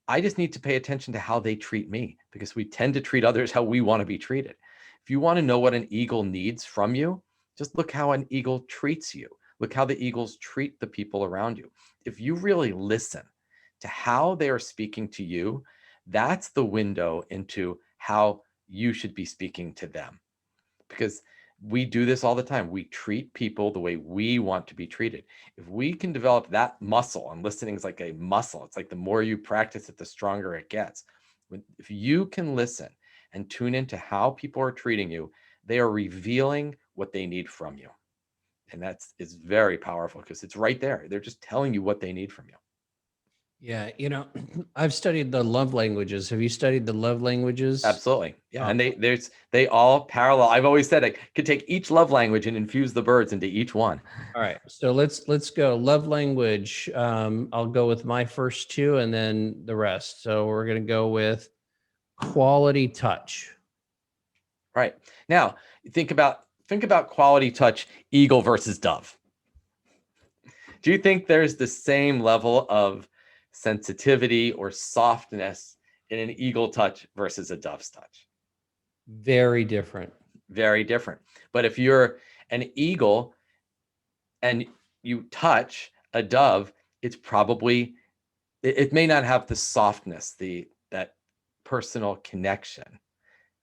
I just need to pay attention to how they treat me, because we tend to treat others how we want to be treated. If you want to know what an eagle needs from you, just look how an eagle treats you. Look how the eagles treat the people around you. If you really listen to how they are speaking to you, that's the window into how you should be speaking to them. Because we do this all the time. We treat people the way we want to be treated. If we can develop that muscle, and listening is like a muscle, it's like the more you practice it, the stronger it gets. If you can listen and tune into how people are treating you, they are revealing what they need from you. And is very powerful because it's right there. They're just telling you what they need from you. Yeah, I've studied the love languages. Have you studied the love languages? Absolutely. Yeah. And they all parallel. I've always said I could take each love language and infuse the birds into each one. All right. So let's go. Love language. I'll go with my first two and then the rest. So we're going to go with quality touch. Right. Now, think about quality touch, eagle versus dove. Do you think there's the same level of sensitivity or softness in an eagle touch versus a dove's touch? Very different. Very different. But if you're an eagle and you touch a dove, it may not have the softness, that personal connection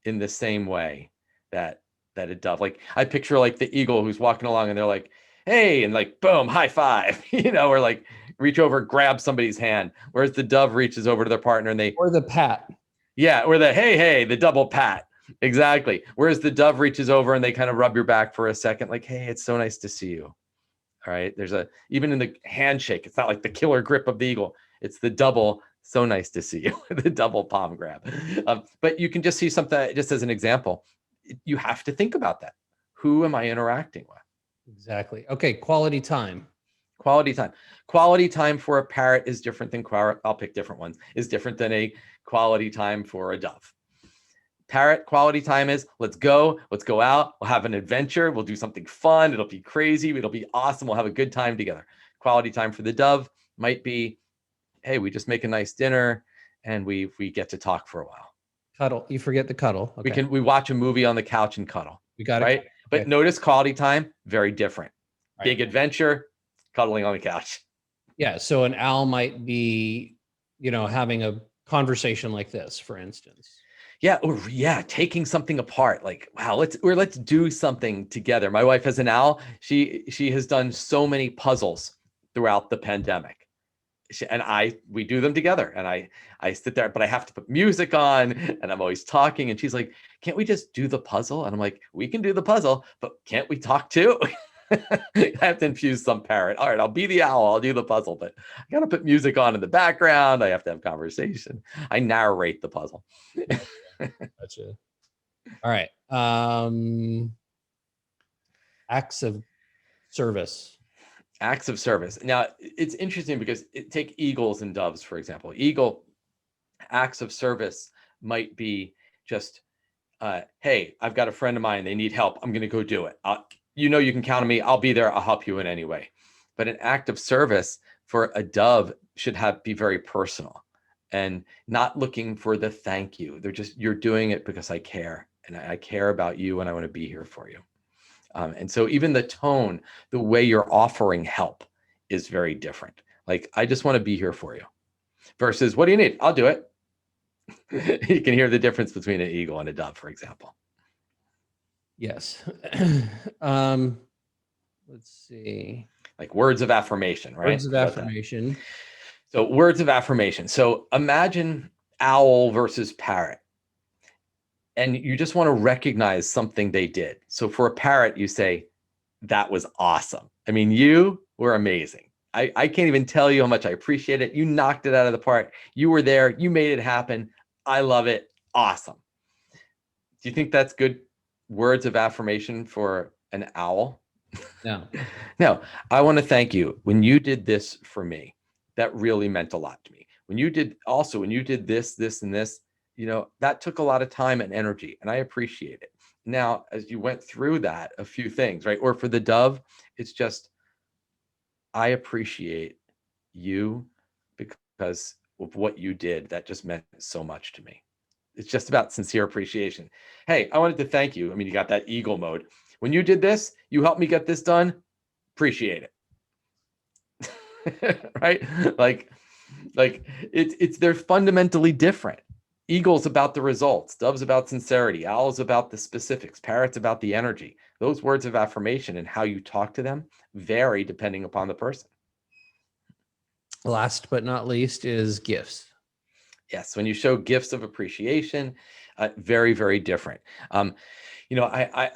in the same way that a dove. Like I picture like the eagle who's walking along and they're like, hey, and like, boom, high five, or like reach over, grab somebody's hand. Whereas the dove reaches over to their partner and or the pat. Yeah. Or the, hey, the double pat. Exactly. Whereas the dove reaches over and they kind of rub your back for a second. Like, hey, it's so nice to see you. All right. Even in the handshake, it's not like the killer grip of the eagle. It's the double, so nice to see you, the double palm grab. But you can just see something, just as an example, you have to think about that. Who am I interacting with? Exactly. Okay. Quality time. Quality time. Quality time for a parrot is different than I'll pick different ones, is different than a quality time for a dove. Parrot quality time is let's go out, we'll have an adventure, we'll do something fun, it'll be crazy, it'll be awesome, we'll have a good time together. Quality time for the dove might be, hey, we just make a nice dinner and we get to talk for a while. Cuddle. You forget the cuddle. Okay. We watch a movie on the couch and cuddle. We got it. Right. Okay. But notice quality time, very different. Right. Big adventure, cuddling on the couch. Yeah. So an owl might be, having a conversation like this, for instance. Yeah. Or yeah. Taking something apart. Like, wow, let's do something together. My wife has an owl. She has done so many puzzles throughout the pandemic. We do them together, and I sit there, but I have to put music on and I'm always talking. And she's like, can't we just do the puzzle? And I'm like, we can do the puzzle, but can't we talk too? I have to infuse some parrot. All right, I'll be the owl. I'll do the puzzle, but I got to put music on in the background. I have to have conversation. I narrate the puzzle. Gotcha. All right. Acts of service. Acts of service. Now, it's interesting because take eagles and doves, for example. Eagle acts of service might be just, hey, I've got a friend of mine. They need help. I'm going to go do it. You can count on me. I'll be there. I'll help you in any way. But an act of service for a dove should be very personal and not looking for the thank you. You're doing it because I care, and I care about you, and I want to be here for you. And so even the tone, the way you're offering help is very different. Like, I just want to be here for you versus what do you need? I'll do it. You can hear the difference between an eagle and a dove, for example. Yes. Let's see. Like words of affirmation, right? Words of affirmation. So words of affirmation. So imagine owl versus parrot. And you just want to recognize something they did. So for a parrot, you say, that was awesome. I mean, you were amazing. I can't even tell you how much I appreciate it. You knocked it out of the park. You were there. You made it happen. I love it. Awesome. Do you think that's good words of affirmation for an owl? Yeah. No, I want to thank you. When you did this for me, that really meant a lot to me. When you did this, this, and this, that took a lot of time and energy, and I appreciate it. Now, as you went through that, a few things, right? Or for the dove, it's just, I appreciate you because of what you did. That just meant so much to me. It's just about sincere appreciation. Hey, I wanted to thank you. I mean, you got that eagle mode. When you did this, you helped me get this done. Appreciate it. Right? It's they're fundamentally different. Eagle's about the results, dove's about sincerity, owl's about the specifics, parrot's about the energy. Those words of affirmation and how you talk to them vary depending upon the person. Last but not least is gifts. Yes, when you show gifts of appreciation, very, very different. I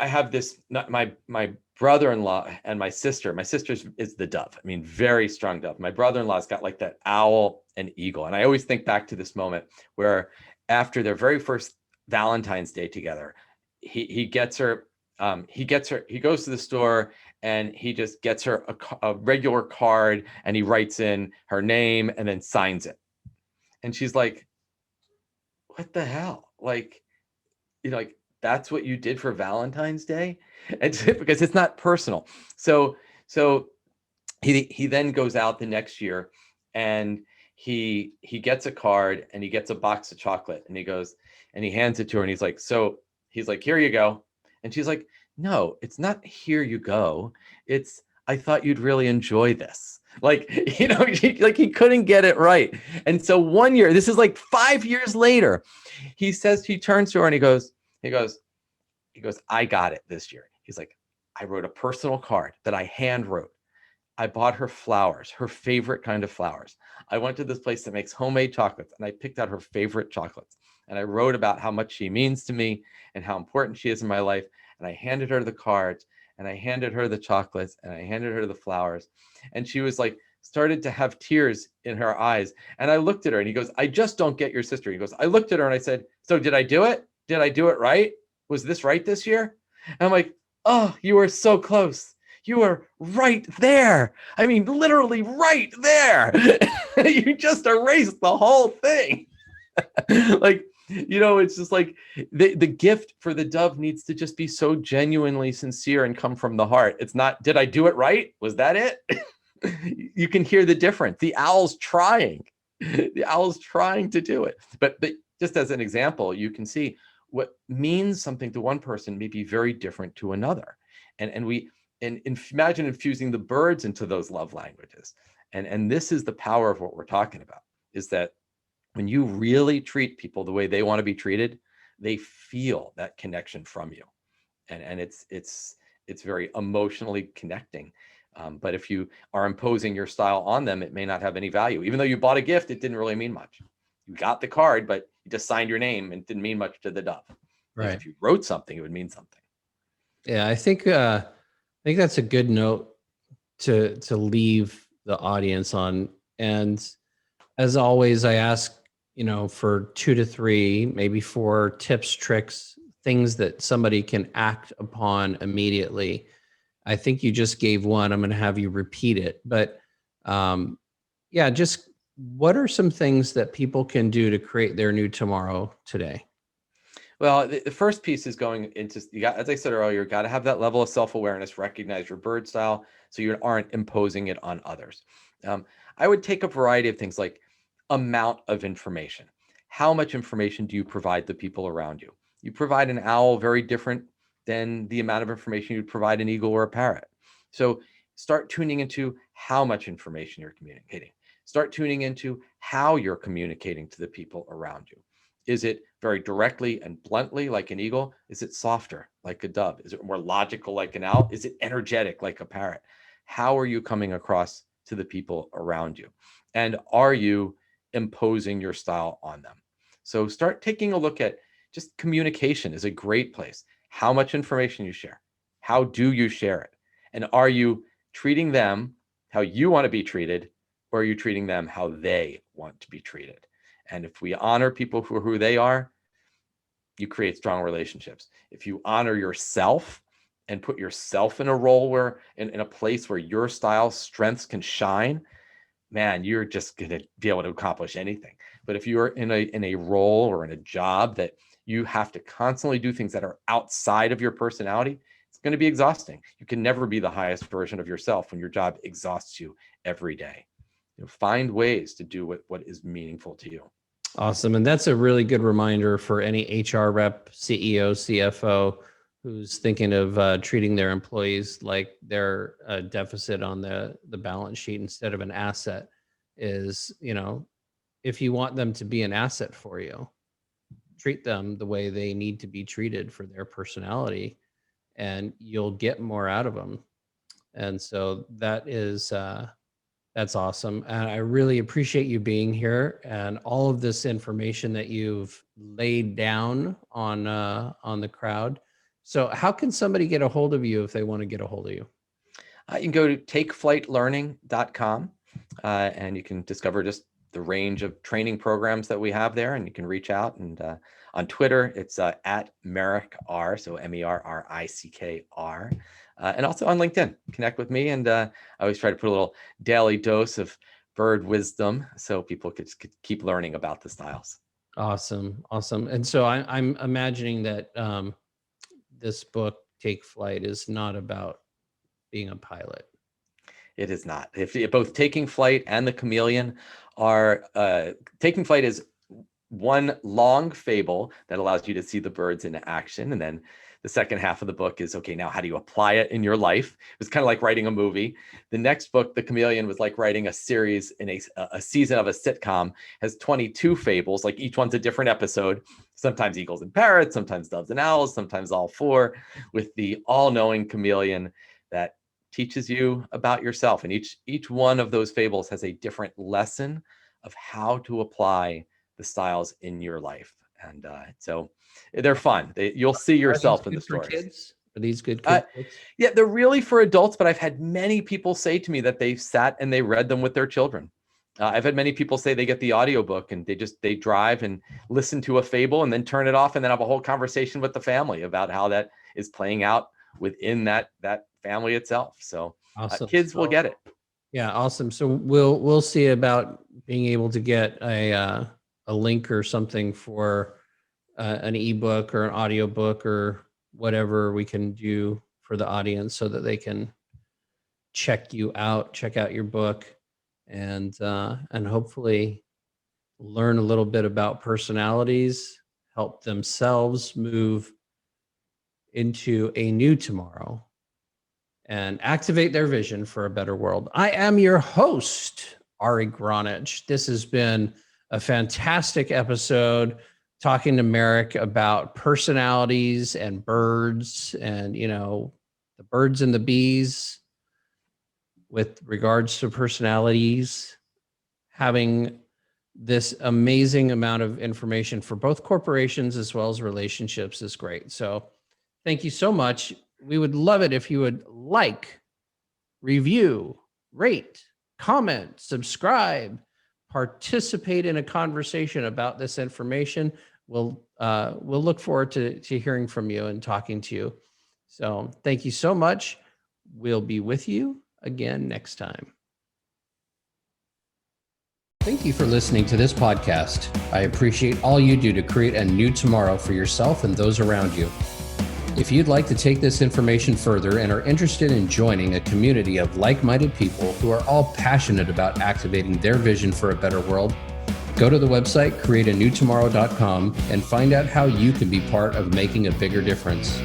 have this, my brother-in-law and my sister. My sister's is the dove. I mean, very strong dove. My brother-in-law's got like that owl and eagle. And I always think back to this moment where after their very first Valentine's Day together, he gets her, he goes to the store and he just gets her a regular card and he writes in her name and then signs it. And she's like, what the hell? Like, that's what you did for Valentine's Day? And because it's not personal. So he then goes out the next year and he gets a card and he gets a box of chocolate and he goes and he hands it to her and he's like, here you go. And she's like, no, it's not here you go. It's, I thought you'd really enjoy this. Like, he couldn't get it right. And so one year, this is like 5 years later, he turns to her and he goes, I got it this year. He's like, I wrote a personal card that I hand wrote. I bought her flowers, her favorite kind of flowers. I went to this place that makes homemade chocolates and I picked out her favorite chocolates. And I wrote about how much she means to me and how important she is in my life. And I handed her the cards and I handed her the chocolates and I handed her the flowers. And she was like, started to have tears in her eyes. And I looked at her and he goes, I just don't get your sister. He goes, I looked at her and I said, so did I do it? Did I do it right? Was this right this year? And I'm like, oh, you were so close. You were right there. I mean, literally right there. You just erased the whole thing. It's just like the gift for the dove needs to just be so genuinely sincere and come from the heart. It's not, did I do it right? Was that it? You can hear the difference. The owl's trying. The owl's trying to do it. But just as an example, you can see what means something to one person may be very different to another. And imagine infusing the birds into those love languages. And this is the power of what we're talking about, is that when you really treat people the way they want to be treated, they feel that connection from you. And it's very emotionally connecting. But if you are imposing your style on them, it may not have any value. Even though you bought a gift, it didn't really mean much. You got the card, but you just signed your name and it didn't mean much to the dove. Right. If you wrote something, it would mean something. Yeah, I think that's a good note to leave the audience on. And as always, I ask, for 2 to 3, maybe 4 tips, tricks, things that somebody can act upon immediately. I think you just gave one. I'm going to have you repeat it. But just what are some things that people can do to create their new tomorrow today? Well, the first piece is going into, as I said earlier, you got to have that level of self-awareness, recognize your bird style so you aren't imposing it on others. I would take a variety of things like amount of information. How much information do you provide the people around you? You provide an owl very different than the amount of information you'd provide an eagle or a parrot. So start tuning into how much information you're communicating. Start tuning into how you're communicating to the people around you. Is it very directly and bluntly like an eagle? Is it softer like a dove? Is it more logical like an owl? Is it energetic like a parrot? How are you coming across to the people around you? And are you imposing your style on them? So start taking a look at just communication is a great place. How much information you share? How do you share it? And are you treating them how you want to be treated, or are you treating them how they want to be treated? And if we honor people for who they are, you create strong relationships. If you honor yourself and put yourself in a role where in a place where your style strengths can shine, man, you're just going to be able to accomplish anything. But if you're in a role or in a job that you have to constantly do things that are outside of your personality, it's going to be exhausting. You can never be the highest version of yourself when your job exhausts you every day. Find ways to do what is meaningful to you. Awesome. And that's a really good reminder for any HR rep, CEO, CFO who's thinking of treating their employees like they're a deficit on the balance sheet instead of an asset. Is, if you want them to be an asset for you, treat them the way they need to be treated for their personality, and you'll get more out of them. And so that's awesome. And I really appreciate you being here and all of this information that you've laid down on the crowd. So how can somebody get a hold of you if they want to get a hold of you? You can go to takeflightlearning.com and you can discover just the range of training programs that we have there, and you can reach out. And on Twitter, it's at Merrick R, so MERRICKR. And also on LinkedIn, connect with me. And I always try to put a little daily dose of bird wisdom so people could keep learning about the styles. Awesome. And so I'm imagining that this book, Take Flight, is not about being a pilot. It is not. If both Taking Flight and the Chameleon are, Taking Flight is one long fable that allows you to see the birds in action. And then the second half of the book is, okay, now how do you apply it in your life? It was kind of like writing a movie. The next book, The Chameleon, was like writing a series in a season of a sitcom, has 22 fables, like each one's a different episode. Sometimes eagles and parrots, sometimes doves and owls, sometimes all four, with the all-knowing chameleon that teaches you about yourself. And each one of those fables has a different lesson of how to apply the styles in your life. And so they're fun. You'll see yourself in the stories. Kids? Are these good kids? Yeah, they're really for adults, but I've had many people say to me that they sat and they read them with their children. I've had many people say they get the audiobook and they drive and listen to a fable and then turn it off and then have a whole conversation with the family about how that is playing out within that family itself. So awesome. Kids will get it. Yeah, awesome. So we'll see about being able to get a link or something for an ebook or an audiobook or whatever we can do for the audience so that they can check out your book, and hopefully learn a little bit about personalities, help themselves move into a new tomorrow, and activate their vision for a better world. I am your host, Ari Gronich. This has been a fantastic episode talking to Merrick about personalities and birds and, the birds and the bees with regards to personalities. Having this amazing amount of information for both corporations as well as relationships is great. So thank you so much. We would love it if you would like, review, rate, comment, subscribe, participate in a conversation about this information. We'll look forward to hearing from you and talking to you. So thank you so much. We'll be with you again next time. Thank you for listening to this podcast. I appreciate all you do to create a new tomorrow for yourself and those around you. If you'd like to take this information further and are interested in joining a community of like-minded people who are all passionate about activating their vision for a better world, go to the website createanewtomorrow.com and find out how you can be part of making a bigger difference.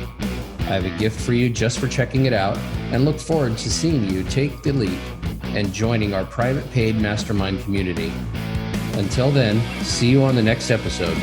I have a gift for you just for checking it out and look forward to seeing you take the leap and joining our private paid mastermind community. Until then, see you on the next episode.